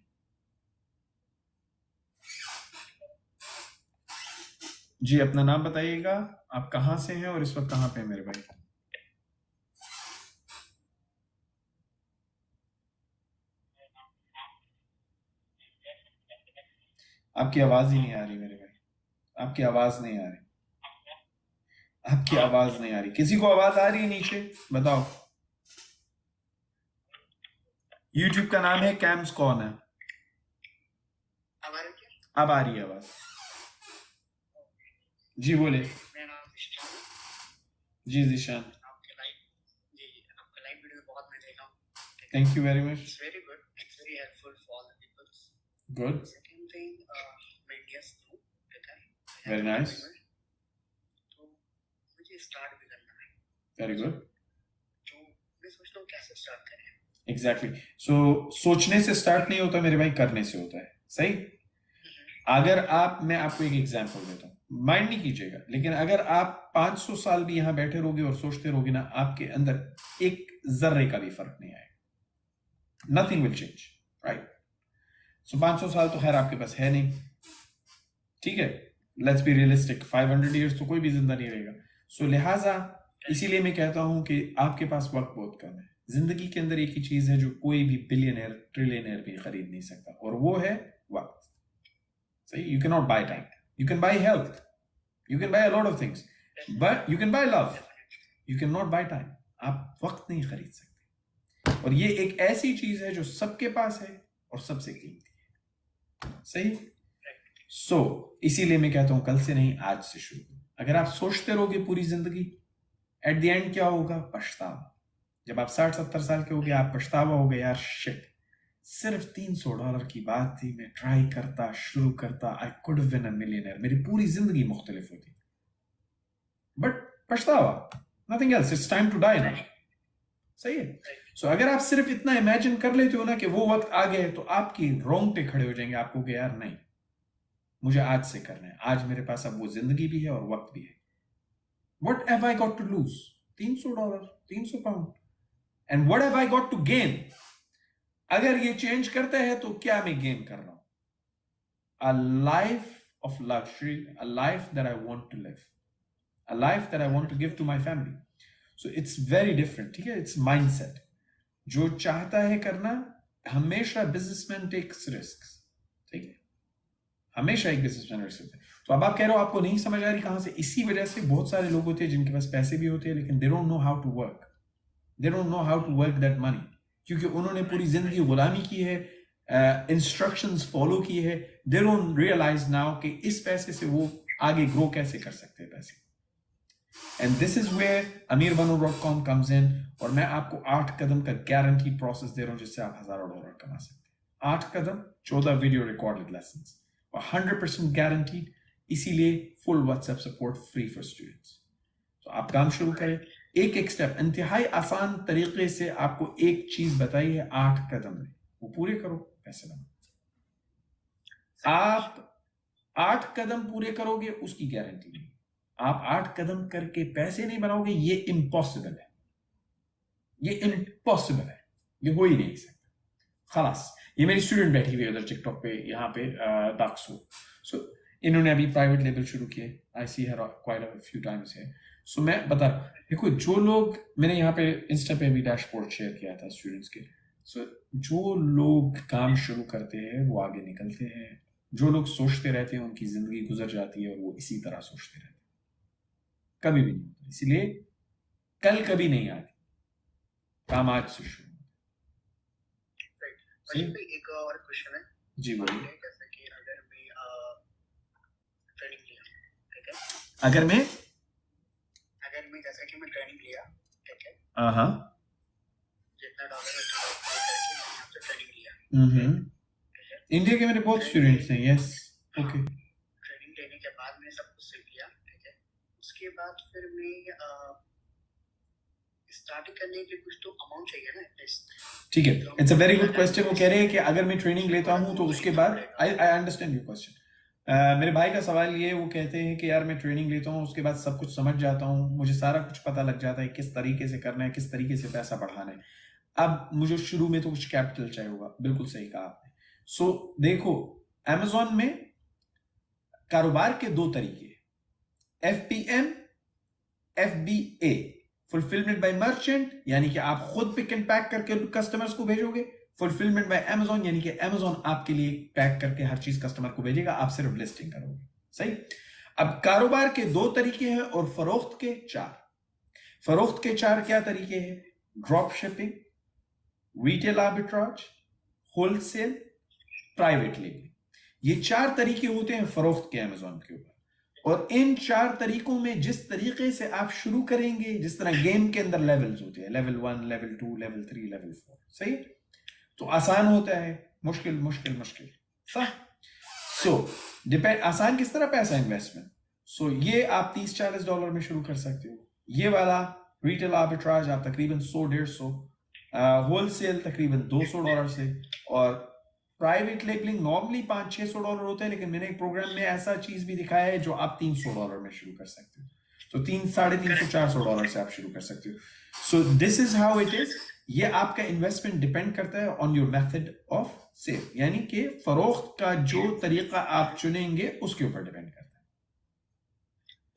जी अपना नाम बताइएगा, आप कहां से हैं और इस वक्त कहां पे हैं मेरे भाई? आपकी आवाज ही नहीं आ रही मेरे भाई, आपकी आवाज नहीं आ रही, आपकी आवाज नहीं आ रही। किसी को आवाज आ रही है नीचे बताओ। YouTube का नाम है कैम्स कौन है। अब आ रही है आवाज, जी बोले। मेरा नाम जिशान है। जी जिशान, आपके लाइव वीडियो बहुत मैं देखा हूँ। Thank you very much. It's very good. It's very helpful for all the people. Good, Second thing, मैं इंडिया से हूँ, बेहतर। वेरी नाइस, तो मुझे स्टार्ट भी करना है, वेरी गुड, तो मैं सोच रहा हूँ कैसे स्टार्ट करें। एग्जैक्टली। सो सोचने से स्टार्ट नहीं होता मेरे भाई, करने से होता है, सही। अगर आप, मैं आपको एक एग्जांपल देता हूँ, माइंड नहीं कीजिएगा, लेकिन अगर आप 500 साल भी यहां बैठे रहोगे और सोचते रहोगे ना, आपके अंदर एक जर्रे का भी फर्क नहीं आएगा, नथिंग विल चेंज, राइट। सो 500 साल तो खैर आपके पास है नहीं, ठीक है, लेट्स बी रियलिस्टिक, 500 ईयर्स तो कोई भी जिंदा नहीं रहेगा। सो लिहाजा इसीलिए मैं कहता हूं कि आपके पास वक्त बहुत कम है। जिंदगी के अंदर एक ही चीज है जो कोई भी बिलियनर ट्रिलियनर भी खरीद नहीं सकता, और वो है वक्त, सही। You can not by time, you can buy health, you can buy a lot of things, but you can buy love, you can not buy time. आप वक्त नहीं खरीद सकते, और ये एक ऐसी चीज है जो सबके पास है और सबसे कीमती है, सही। सो इसीलिए मैं कहता हूं कल से नहीं, आज से शुरू। अगर आप सोचते रहोगे पूरी जिंदगी, एट द एंड क्या होगा? पछतावा। जब आप 60-70 साल के हो गए, आप पछतावा हो गए, यार शिट, सिर्फ $300 की बात थी, मैं ट्राई करता, शुरू करता, I could have been a millionaire, मेरी पूरी जिंदगी मुख्तलिफ होती, बट पछतावा, nothing else, it's time to die now, सही है। सो अगर आप सिर्फ इतना इमेजिन कर लेते हो ना कि वो वक्त आ गया, तो आपकी रोंगटे खड़े हो जाएंगे, आपको कि यार नहीं, मुझे आज से करना है, आज मेरे पास अब वो जिंदगी भी है और वक्त भी है। What have I got to lose? $300, 300 pound, and what have I got to gain? अगर ये चेंज करता है तो क्या मैं गेन कर रहा हूं? A life of luxury, a life that I want to live, a life that I want to give to my family. So it's very different, ठीक है? It's mindset. जो चाहता है करना, हमेशा बिजनेसमैन टेक्स रिस्क, ठीक है, हमेशा एक बिजनेसमैन रिस्क होता है। तो अब आप कह रहे हो आपको नहीं समझ आ रही कहां से? इसी वजह से बहुत सारे लोग होते हैं जिनके पास पैसे भी होते हैं, लेकिन they don't know how to work, they don't know how to work that money, क्योंकि उन्होंने पूरी जिंदगी गुलामी की है, इंस्ट्रक्शंस फॉलो की है। दे डोंट रियलाइज नाउ कि इस पैसे से वो आगे ग्रो कैसे कर सकते हैं पैसे। And this is where AmirBano.com comes in, और मैं आपको 8 कदम का गारंटीड प्रोसेस दे रहा हूं जिससे आप $1000 कमा सकते हैं। 8 कदम, 14 वीडियो रिकॉर्डेड लेसन्स, 100% गारंटीड, इसीलिए full WhatsApp support free for students. तो आप काम शुरू करें, एक एक स्टेप, इंतहाई आसान तरीके से आपको एक चीज बताई है 8 कदम में, वो पूरे करो, पैसे बनाओ। आप 8 कदम पूरे करोगे उसकी गारंटी नहीं, आप 8 कदम करके पैसे नहीं बनाओगे, ये इम्पॉसिबल है, ये इम्पॉसिबल है, ये हो ही नहीं सकता। खलास, ये मेरी स्टूडेंट बैठी हुई है उधर टिकटॉक पे, यहाँ पे दाक्सो। सो इन्होंने अभी प्राइवेट लेबल शुरू किए, आई सी हर क्वाइट अ फ्यू टाइम्स है। सो मैं बता रहा हूँ, देखो जो लोग, मैंने यहाँ पे इंस्टा पे भी डैशबोर्ड शेयर किया था स्टूडेंट्स के। सो जो लोग काम शुरू करते हैं वो आगे निकलते हैं, जो लोग सोचते रहते हैं उनकी जिंदगी गुजर जाती है और वो इसी तरह सोचते रहते हैं, कभी भी नहीं होता। इसलिए कल कभी नहीं आती, काम आज से शुरू। भाई एक और क्वेश्चन है जी बोलिए। जैसे कि अगर मैं ट्रेनिंग लिया, ठीक है, अगर मैं जैसे कि मैं ट्रेनिंग लिया, ठीक है, हाँ जितना डॉलर है ट्रेनिंग लिया, ठीक है, इंडिया के मेरे बहुत स्टूडेंट्स हैं। Yes okay. ट्रेनिंग लेने के बाद मैंने सब कुछ सीख लिया, ठीक है, उसके बाद फिर मैं स्टार्टिंग करने के लिए कुछ तो अमाउंट चाहिए ना एटलीस्ट। ठीक है, it's a very good question. वो कह रहे हैं कि अगर मैं ट्रेनिंग लेता हूं तो उसके बाद आई अंडरस्टैंड योर क्वेश्चन। मेरे भाई का सवाल ये, वो कहते हैं कि यार मैं ट्रेनिंग लेता हूँ, उसके बाद सब कुछ समझ जाता हूँ, मुझे सारा कुछ पता लग जाता है किस तरीके से करना है, किस तरीके से पैसा बढ़ाना है, अब मुझे शुरू में तो कुछ कैपिटल चाहिए होगा। बिल्कुल सही कहा आपने। सो देखो, अमेजोन में कारोबार के दो तरीके, FBM, FBA, fulfilment bye merchant, यानी कि आप खुद पिक एंड पैक करके कस्टमर्स को भेजोगे। फुलफिलमेंट बाय अमेजोन, यानी कि अमेजोन आपके लिए पैक करके हर चीज कस्टमर को भेजेगा, आप सिर्फ लिस्टिंग करोगे। सही। अब कारोबार के दो तरीके हैं और फरोख्त के चार। फरोख्त के चार क्या तरीके हैं? Drop shipping, retail arbitrage, wholesale, private labelling. ये चार तरीके होते हैं फरोख्त के अमेजोन के ऊपर। और इन चार तरीकों में जिस तरीके से आप शुरू करेंगे, जिस तरह गेम के अंदर लेवल्स होते हैं, लेवल 1, लेवल 2, लेवल 3, लेवल 4, सही, तो आसान होता है, मुश्किल मुश्किल मुश्किल, सही। सो डिपेंड, आसान किस तरह, पैसा इन्वेस्टमेंट। सो ये आप $30-40 में शुरू कर सकते हो। ये वाला रिटेल आर्बिट्राज आप तकरीबन 100-150, होलसेल तकरीबन $200 से, और प्राइवेट लेबलिंग नॉर्मली $500-600 होता है, लेकिन मैंने एक प्रोग्राम में ऐसा चीज भी दिखाया है जो आप $300 में शुरू कर सकते हो। तो $300-400 से आप शुरू कर सकते हो। So this is how it is. ये आपका इन्वेस्टमेंट डिपेंड करता है on your method of sale, यानी कि फरोख्त का जो तरीका आप चुनेंगे उसके ऊपर डिपेंड करता है।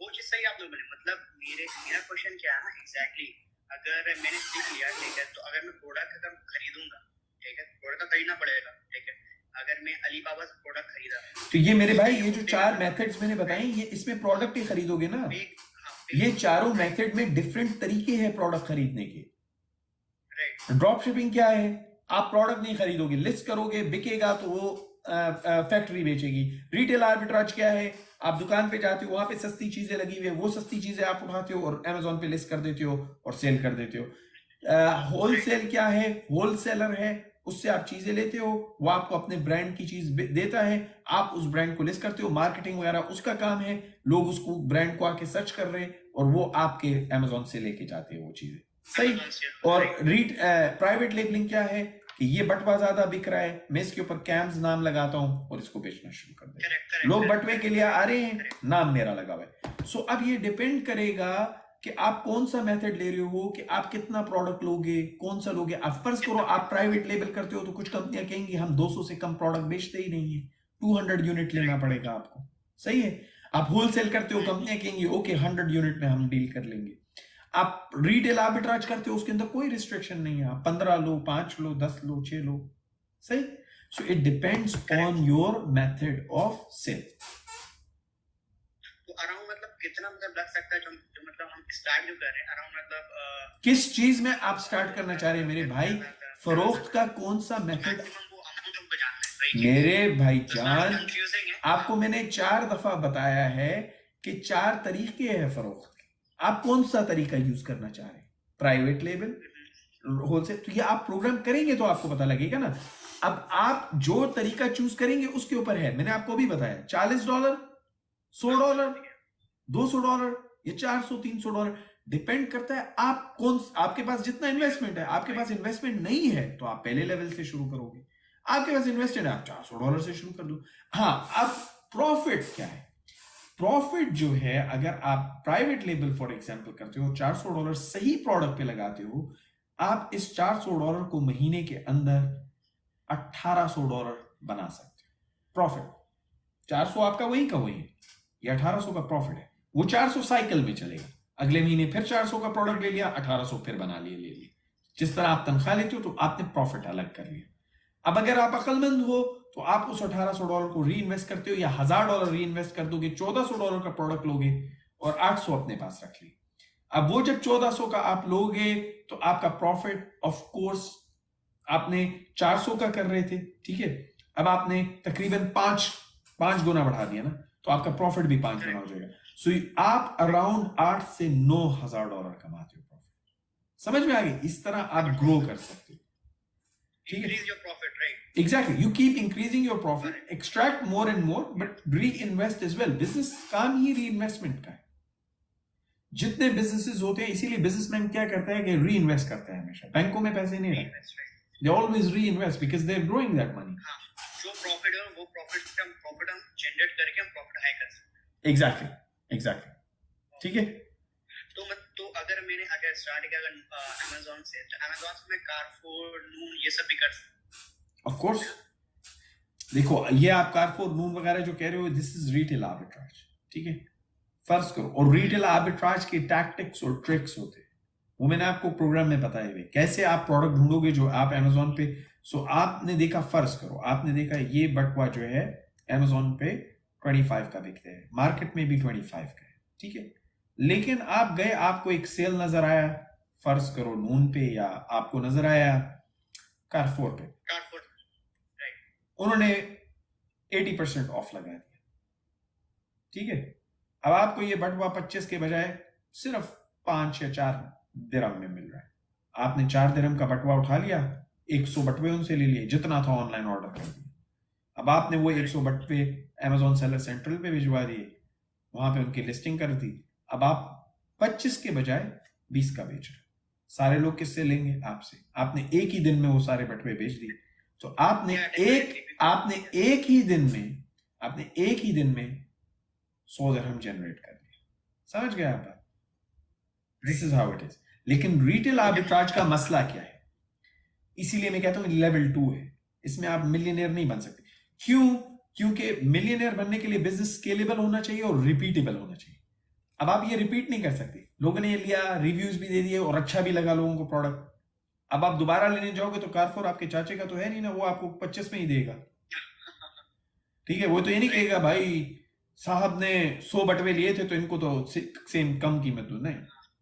वो चीज सही आपने बोली। मतलब मेरा क्वेश्चन क्या है ना, एग्जैक्टली अगर मैंने सीख लिया, ठीक है, तो अगर मैं प्रोडक्ट अगर खरीदूंगा, ठीक है, प्रोडक्ट तो खरीदना पड़ेगा, ठीक है, अगर मैं अलीबाबा से प्रोडक्ट खरीदा, तो ये मेरे भाई, ये जो चार मेथड्स मैंने बताए, ये इसमें प्रोडक्ट ही खरीदोगे ना। ये चारों मेथड में डिफरेंट तरीके हैं प्रोडक्ट खरीदने के। ड्रॉप शिपिंग क्या है? आप प्रोडक्ट नहीं खरीदोगे, लिस्ट करोगे, बिकेगा तो वो फैक्ट्री बेचेगी। रिटेल आर्बिट्राज क्या है? आप दुकान पे जाते हो, वहां पे सस्ती चीजें लगी हुई है, वो सस्ती चीजें आप उठाते हो और अमेजोन पे लिस्ट कर देते हो और सेल कर देते हो। होलसेल क्या है? होलसेलर है, उससे आप चीजें लेते हो, वो आपको अपने ब्रांड की चीज देता है, आप उस ब्रांड को लिस्ट करते हो, मार्केटिंग वगैरह उसका काम है, लोग उसको ब्रांड को आके सर्च कर रहे हैं और वो आपके अमेजोन से लेके जाते हैं वो चीजें, सही। और प्राइवेट लेबलिंग क्या है कि ये बटवा ज्यादा बिक रहा है, मैं इसके ऊपर कैम्स नाम लगाता हूं और इसको बेचना शुरू कर देता हूं, लोग बटवे के लिए आ रहे हैं, नाम मेरा लगा हुआ है। सो अब ये डिपेंड करेगा कि आप कौन सा मेथड ले रहे हो, कि आप कितना प्रोडक्ट लोगे, कौन सा लोगे। आप फर्ज करो आप प्राइवेट लेबल करते हो तो कुछ कंपनियां कहेंगी हम 200 से कम प्रोडक्ट बेचते ही नहीं है, 200 यूनिट लेना पड़ेगा आपको, सही है। आप होलसेल करते हो, कंपनियां कहेंगी ओके 100 यूनिट में हम डील कर लेंगे। आप रिटेल आर्बिट्राज करते हो, उसके अंदर कोई रिस्ट्रिक्शन नहीं है, आप 15 लो, 5 लो, 10 लो, 6 लो, सही। So it depends on your method of sale. तो अराउंड मतलब कितना मतलब लग सकता है, जो मतलब हम स्टार्ट जो कर रहे हैं अराउंड, मतलब किस चीज में आप स्टार्ट करना चाह रहे हैं मेरे भाई? फरोख्त का कौन सा मेथड? मेरे भाईजान, आपको मैंने 4 दफा बताया है कि 4 तरीके हैं फरोख्त के, आप कौन सा तरीका यूज करना चाह रहे हैं? प्राइवेट लेबल, होलसेल, तो ये आप प्रोग्राम करेंगे तो आपको पता लगेगा ना। अब आप जो तरीका चूज करेंगे उसके ऊपर है, मैंने आपको भी बताया $40, $100, $200, ये $400-300 डिपेंड करता है आप कौन, आपके पास जितना इन्वेस्टमेंट है। आपके पास इन्वेस्टमेंट नहीं है तो आप पहले लेवल से शुरू करोगे, आपके पास इन्वेस्टमेंट है आप $400 से शुरू कर दो। हाँ, अब प्रॉफिट क्या है? प्रॉफिट जो है, अगर आप प्राइवेट लेबल फॉर एग्जांपल करते हो, $400 सही प्रोडक्ट पे लगाते हो, आप इस $400 को महीने के अंदर $1800 बना सकते हो प्रॉफिट। 400 आपका वही का वही है, ये 1800 का प्रॉफिट है, वो 400 साइकिल में चलेगा। अगले महीने फिर 400 का प्रोडक्ट ले लिया, 1800 फिर बना लिए, ले लिए। जिस तरह आप तनख्वाह लेते हो तो आपने प्रॉफिट अलग कर लिया। अब अगर आप अक्लमंद हो तो आप उस $1800 को री इन्वेस्ट करते हो, या $1000 री इन्वेस्ट कर दोगे, $1400 का प्रोडक्ट लोगे और 800 अपने पास रख ली। अब वो जब 1400 का आप लोगे तो आपका प्रॉफिट ऑफ कोर्स आपने 400 का कर रहे थे, ठीक है, अब आपने तकरीबन पांच गुना बढ़ा दिया ना, तो आपका प्रॉफिट भी 5 गुना हो जाएगा। सो आप अराउंड 8 से $9000 कमाते हो प्रॉफिट। समझ में आ गई? इस तरह आप ग्रो कर सकते हो, ठीक है? Increase your profit, right? Exactly. You keep increasing your profit, extract more and more, but reinvest as well. Business काम ही reinvestment का है। जितने businesses होते हैं, इसीलिए businessman क्या करता है कि reinvest करता है हमेशा, बैंकों में पैसे नहीं रखते। That's right. They always reinvest because they're growing that money. हाँ, जो प्रॉफिट है वो प्रॉफिट हम जनरेट करके हम प्रॉफिट हाई कर सकते हैं। Exactly. ठीक है? तो अगर मैंने स्टार्ट किया अमेज़न से, तो अमेज़न में कारफोर, नून ये सब भी कर सकते। Of course. देखो, ये आप कारफोर, नून वगैरह जो कह रहे हो, this is retail arbitrage, ठीक है? फर्ज करो, और रिटेल आर्बिट्राज के टैक्टिक्स और ट्रिक्स होते हैं, वो मैंने आपको प्रोग्राम में बताए हुए, कैसे आप प्रोडक्ट ढूंढोगे जो आप अमेज़न पे। सो आपने देखा, फर्ज करो आपने देखा ये बटवा जो है अमेज़न पे 25 का बिकते हैं, मार्केट में भी 25 का है, ठीक है, लेकिन आप गए, आपको एक सेल नजर आया, फर्ज करो नून पे, या आपको नजर आया कारफोर पे, उन्होंने 80% ऑफ लगा दिया, ठीक है। अब आपको ये बटवा 25 के बजाय सिर्फ 5 या 4 दिरहम में मिल रहा है। आपने 4 दिरहम का बटवा उठा लिया, 100 बटवे उनसे ले लिए, जितना था ऑनलाइन ऑर्डर कर दिया। अब आपने वो 100 बटवे अमेज़न सेलर सेंट्रल पे भिजवा दिए, वहां पे उनकी लिस्टिंग कर दी। अब आप 25 के बजाय 20 का बेच रहे। सारे लोग किससे लेंगे? आपसे। आपने एक ही दिन में वो सारे बटवे बेच दिए, तो आपने एक ही दिन में 100 दिरहम जनरेट कर दिया। समझ गए आप? This is how it is. लेकिन रिटेल आर्बिट्राज का मसला क्या है? इसीलिए मैं कहता हूं लेवल 2 है, इसमें आप मिलियनेयर नहीं बन सकते। क्यों? क्योंकि मिलियनेयर बनने के लिए बिजनेस स्केलेबल होना चाहिए और रिपीटेबल होना चाहिए। अब आप ये रिपीट नहीं कर सकते। लोगों ने ये लिया, रिव्यूज भी दे दिए और अच्छा भी लगा लोगों को प्रोडक्ट। अब आप दोबारा लेने जाओगे तो कारफोर आपके चाचे का तो है नहीं ना, वो आपको 25 में ही देगा, ठीक है। वो तो ये नहीं कहेगा भाई साहब ने 100 बटवे लिए थे तो इनको तो सेम कम कीमत दो, नहीं।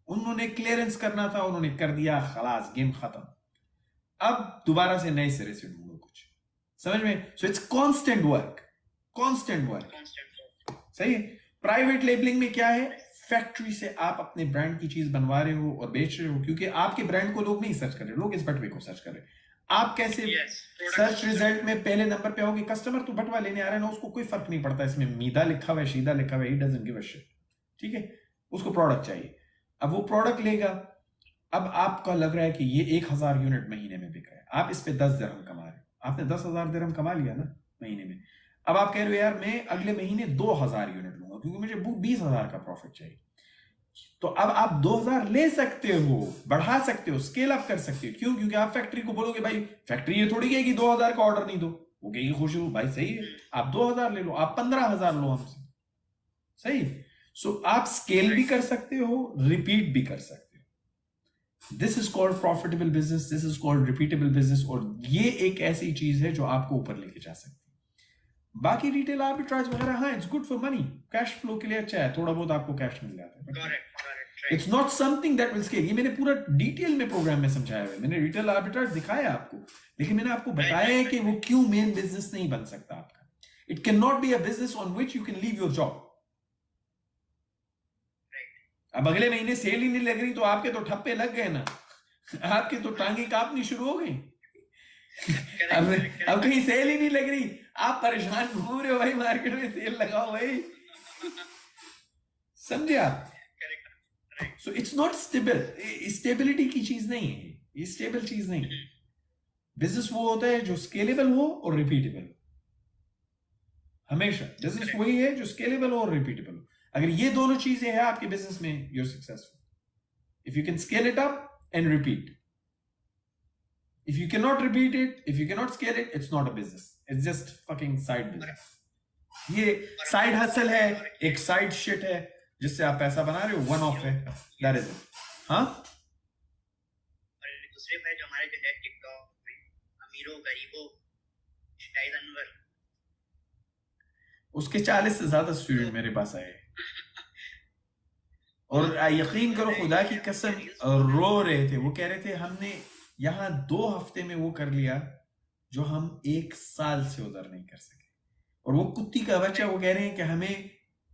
उन्होंने क्लियरेंस करना था, उन्होंने कर दिया, खलास गेम खत्म। अब दोबारा से नए सिरे से ढूंढो कुछ। समझ में? सो इट्स कांस्टेंट वर्क, सही है। प्राइवेट लेबलिंग में क्या है? फैक्ट्री से आप अपने ब्रांड की चीज बनवा रहे हो और बेच रहे हो, क्योंकि आपके ब्रांड को लोग नहीं सर्च कर रहे, लोग इस बटवे को सर्च कर रहे। आप कैसे सर्च रिजल्ट में पहले नंबर पे आओगे? कस्टमर तो बटवा लेने आ रहा है ना, उसको कोई फर्क नहीं पड़ता इसमें मीदा लिखा हुआ है, शीदा लिखा हुआ है, he doesn't give a shit, ठीक है। उसको प्रोडक्ट चाहिए। अब वो प्रोडक्ट लेगा। अब आपका लग रहा है कि ये 1000 यूनिट महीने में बिक रहा है, आप इस पे 10 दिरहम कमा रहे हो, आपने 10,000 दिरहम कमा लिया ना महीने में। अब आप कह रहे हो यार मैं अगले महीने 2000 यूनिट लूंगा क्योंकि मुझे 20,000 का प्रॉफिट चाहिए। तो अब आप 2000 ले सकते हो, बढ़ा सकते हो, स्केल अप कर सकते हो। क्यों? क्योंकि आप फैक्ट्री को बोलोगे भाई फैक्ट्री ये थोड़ी कहेगी 2000 का ऑर्डर नहीं दो, वो कहेगी खुश हो भाई सही है, आप 2000 ले लो, आप 15,000 लो हमसे, सही। सो आप स्केल भी कर सकते हो, रिपीट भी कर सकते हो। This is called profitable business, this is called repeatable business. और ये एक ऐसी चीज है जो आपको ऊपर लेके जा सकती है। बाकी रिटेल आर्बिट्राज वगैरह, हाँ it's good for money, cash flow के लिए अच्छा है, थोड़ा बहुत आपको कैश मिल जाता है। It's not something that will scale. ये मैंने पूरा डिटेल में प्रोग्राम में समझाया है, मैंने रिटेल आर्बिट्राज दिखाया आपको, लेकिन मैंने आपको बताया है कि वो क्यों मेन बिजनेस नहीं बन सकता आपका। It can not be a business on which you can leave your job. अब अगले महीने सेल ही नहीं लग रही तो आपके तो ठप्पे लग गए ना, आपके तो टांगे कांपनी शुरू हो गई। अब कहीं सेल ही नहीं लग रही, आप परेशान घूम रहे हो भाई मार्केट में, सेल लगाओ भाई, समझे आप? So it's not stable, stability की चीज नहीं है ये, स्टेबल चीज नहीं है। बिजनेस वो होता है जो स्केलेबल हो और रिपीटेबल हो। हमेशा बिजनेस वही है जो स्केलेबल हो और रिपीटेबल हो। अगर ये दोनों चीजें हैं आपके बिजनेस में, you are successful. If you can scale it up and repeat, if you cannot repeat it, if you cannot scale it, it's not a business, it's just fucking side business। ये side hustle है, एक side shit है। जिससे आप पैसा बना रहे हो, वन ऑफ है, दैट इज इट। हाँ, और दूसरे भाई जो हमारे जो है टिकटॉक में अमीरों गरीबों शाहिद अनवर, उसके 40 से ज्यादा स्टूडेंट मेरे पास आए और यकीन करो खुदा की कसम रो रहे थे। वो कह रहे थे हमने यहाँ 2 हफ्ते में वो कर लिया जो हम 1 साल से उधर नहीं कर सके। और वो कुत्ती का बच्चा वो कह रहे हैं कि हमें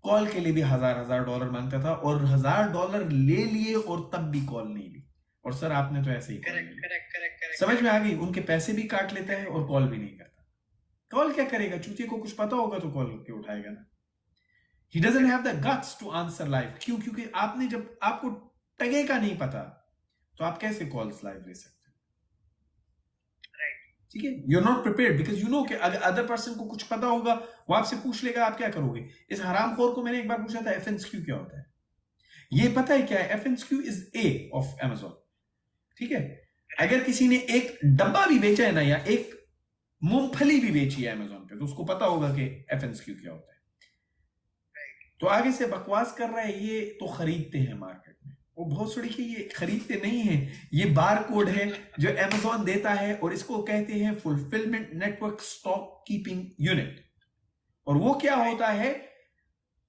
कॉल के लिए भी $1000 मांगता था और $1000 ले लिए और तब भी कॉल नहीं ली। और सर आपने तो ऐसे ही कॉल नहीं ली। करेक्ट समझ में आ गई, उनके पैसे भी काट लेता है और कॉल भी नहीं करता। कॉल क्या करेगा, चूतिए को कुछ पता होगा तो कॉल के उठाएगा ना। He doesn't have the guts to answer live। क्यों? क्योंकि आपने जब आपको टगे का नहीं पता तो आप कैसे कॉल्स लाइव ले सकते हैं? ठीक है, you're not prepared because you know कि अगर अदर पर्सन को कुछ पता होगा वो आपसे पूछ लेगा, आप क्या करोगे? इस हरामखोर को मैंने एक बार पूछा था FNSQ क्या होता है, ये पता है क्या है? FNSQ is A of Amazon। ठीक है, अगर किसी ने एक डब्बा भी बेचा है ना या एक मूंगफली भी बेची है Amazon पे तो उसको पता होगा कि FNSQ क्या होता है। तो आगे से बकवास कर रहा है ये तो खरीदते हैं मार्केट में। वो बहुत सड़ी कि ये खरीदते नहीं है, ये बार कोड है जो Amazon देता है और इसको कहते हैं fulfilment network stock keeping unit. और वो क्या होता है,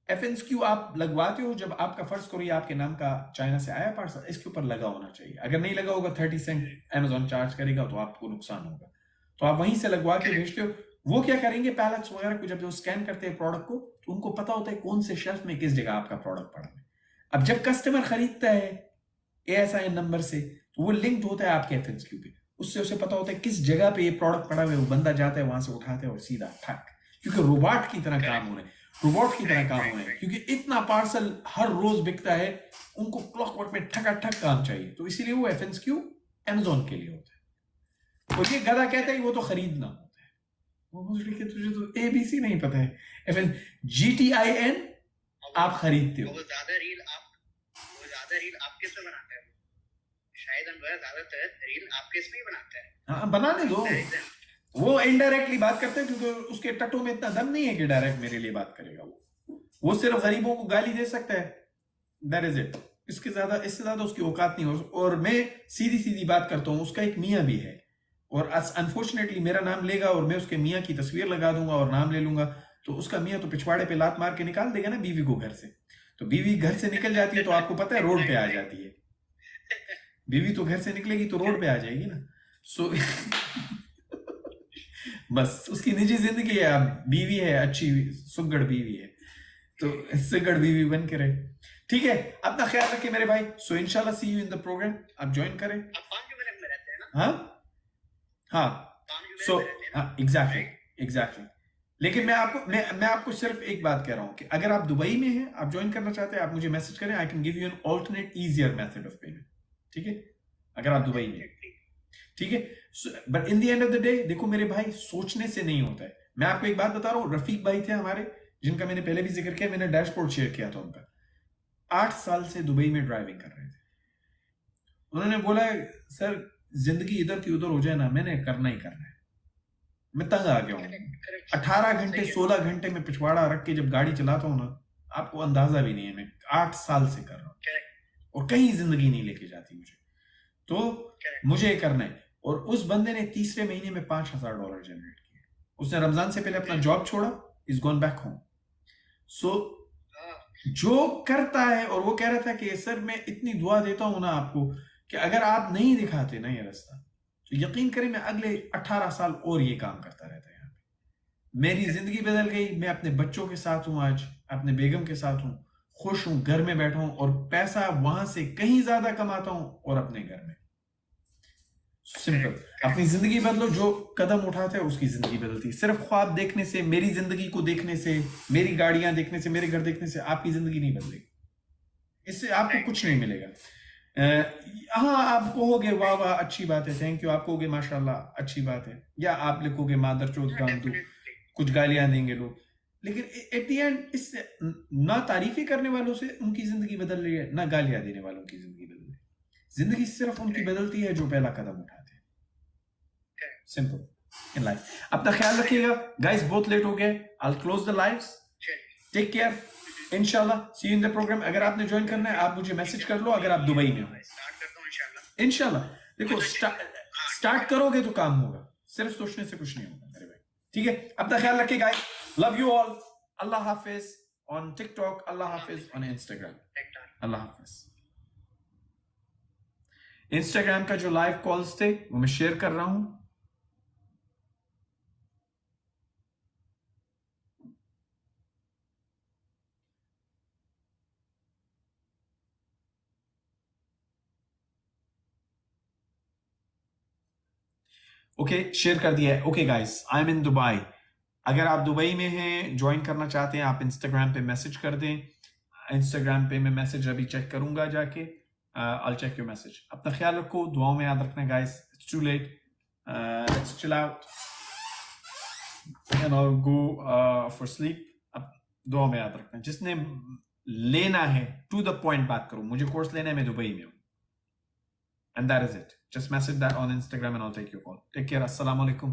FNSQ आप लगवाते हो जब आपका फर्ज करो ये आपके नाम का चाइना से आया पार्सल, इसके ऊपर लगा होना चाहिए। अगर नहीं लगा होगा 30 सेंट Amazon चार्ज करेगा तो आपको नुकसान होगा। तो आप वहीं से लगवा के भेजते हो। वो क्या करेंगे, पैलेट्स वगैरह को जब वो स्कैन करते हैं प्रोडक्ट को तो उनको पता होता है कौन से शेल्फ में किस जगह आपका प्रोडक्ट पड़ा है। अब जब कस्टमर खरीदता है ASIN नंबर से तो वो लिंक्ड होता है आपके FNSQ पे, उससे उसे पता होता है किस जगह पे ये प्रोडक्ट पड़ा हुआ है। वो बंदा जाता है वहां से उठाता है और सीधा ठक, क्योंकि रोबोट की तरह काम हो रहे हैं, रोबोट की तरह काम हो रहे हैं, क्योंकि इतना पार्सल हर रोज बिकता है, उनको क्लॉकवर्क में ठक काम चाहिए। तो इसीलिए वो FNSQ Amazon के लिए होता है। और ये गधा कहता है वो तो खरीदना होता है। वो तुझे तो ABC नहीं पता है, GTIN आप खरीदते हो। वो ज्यादा रील आप किस में बनाते हैं? शायद अनवर ज्यादातर रील आपके इसमें ही बनाते हैं। हाँ, बनाने दो। वो इनडायरेक्टली बात करते हैं क्योंकि उसके टट्टों में इतना दम नहीं है कि डायरेक्ट मेरे लिए बात करेगा। वो सिर्फ गरीबों को गाली दे सकता है, दैट इज इट। इससे ज्यादा उसकी औकात नहीं हो। और मैं सीधी बात करता हूँ, उसका एक मियाँ भी है और अनफॉर्चुनेटली मेरा नाम लेगा और मैं उसके मियाँ की तस्वीर लगा दूंगा और नाम ले लूंगा तो उसका मियाँ तो पिछवाड़े पे लात मार के निकाल देगा ना बीवी को घर से। तो बीवी घर से निकल जाती है तो आपको पता है रोड पे आ जाती है। बीवी तो घर से निकलेगी तो रोड पे आ जाएगी ना। सो बस उसकी निजी जिंदगी है, बीवी है, अच्छी सुगड़ बीवी है, तो सुगड़ बीवी बन के रहे। ठीक है, अपना ख्याल रखिए मेरे भाई। सो इंशाल्लाह see you in the programme. आप ज्वाइन करें। आप 5 जुमेरे में रहते हैं ना? हाँ, 5 जुमेरे सो में रहते हैं ना? एग्जैक्टली। लेकिन मैं आपको सिर्फ एक बात कह रहा हूं कि अगर आप दुबई में हैं, आप ज्वाइन करना चाहते हैं, आप मुझे मैसेज करें, I can give you an alternate easier method of payment. ठीक है, अगर आप दुबई में, ठीक है। But in the end of the day देखो मेरे भाई, सोचने से नहीं होता है। मैं आपको एक बात बता रहा हूं, रफीक भाई थे हमारे जिनका मैंने पहले भी जिक्र किया, मैंने डैशबोर्ड शेयर किया था उनका। 8 साल से दुबई में ड्राइविंग कर रहे थे। उन्होंने बोला सर जिंदगी इधर की उधर हो जाए ना, मैंने करना ही करना है। मैं तंग आ गया हूं। 18 घंटे 16 घंटे में पिछवाड़ा रख के जब गाड़ी चलाता हूं ना, आपको अंदाजा भी नहीं है। मैं 8 साल से कर रहा हूं और कहीं जिंदगी नहीं लेके जाती मुझे, तो मुझे ये करना है। और उस बंदे ने तीसरे महीने में $5000 जनरेट किए। उसने रमजान से पहले अपना जॉब छोड़ा, इज गॉन बैक होम। सो जो करता है, और वो कह रहा था कि सर मैं इतनी दुआ देता हूं ना आपको कि अगर आप नहीं दिखाते ना ये रास्ता तो यकीन करें मैं अगले 18 साल और ये काम करता रहता है यहाँ पे। मेरी जिंदगी बदल गई। मैं अपने बच्चों के साथ हूं, आज अपने बेगम के साथ हूं, खुश हूं, घर में बैठा हूं और पैसा वहां से कहीं ज्यादा कमाता हूं और अपने घर में। सिंपल, अपनी जिंदगी बदलो। जो कदम उठाते हैं उसकी जिंदगी बदलती है। सिर्फ ख्वाब देखने से, मेरी जिंदगी को देखने से, मेरी गाड़ियां देखने से, मेरे घर देखने से आपकी जिंदगी नहीं बदलेगी। इससे आपको कुछ नहीं मिलेगा। हाँ, आप कहोगे वाह वाह अच्छी बात है, थैंक यू, आप कहोगे माशाल्लाह अच्छी बात है, या आप लिखोगे मादर चौथ गांधू, कुछ गालियां देंगे लोग। लेकिन एट द एंड इससे ना तारीफी करने वालों से उनकी जिंदगी बदल रही है, ना गालियां देने वालों की जिंदगी बदल रही है। जिंदगी सिर्फ उनकी बदलती है जो पहला कदम उठाते हैं। Simple in life. अपना ख्याल रखिएगा गाइस, बहुत लेट हो गया। I will close the lives. Take care. इंशाल्लाह see you in the program. अगर आपने ज्वाइन करना है आप मुझे मैसेज कर लो, अगर आप दुबई में हो। स्टार्ट करता हूँ इंशाल्लाह। इंशाल्लाह देखो स्टार्ट करोगे तो काम होगा, सिर्फ सोचने से कुछ नहीं होगा मेरे भाई। ठीक है, अपना ख्याल रखिए guys, love you all, Allah Hafiz on TikTok, Allah Hafiz on Instagram, Allah Hafiz. Instagram का जो लाइव कॉल्स थे वो मैं शेयर कर रहा हूं। ओके शेयर कर दिया है। Okay guys, I am in Dubai. अगर आप दुबई में हैं, ज्वाइन करना चाहते हैं, आप इंस्टाग्राम पे मैसेज कर दें। इंस्टाग्राम पे मैं मैसेज अभी चेक करूंगा जाके, I'll check your message। अपना ख्याल रखो, दुआओं में याद रखना guys. It's too late, let's chill out and I'll go for sleep। अब दुआओं में याद रखना, जिसने लेना है टू द पॉइंट बात करो। मुझे कोर्स लेना है, मैं दुबई में हूं, and that is it। Just message that on Instagram and I'll take your call। Take care, अस्सलाम वालेकुम।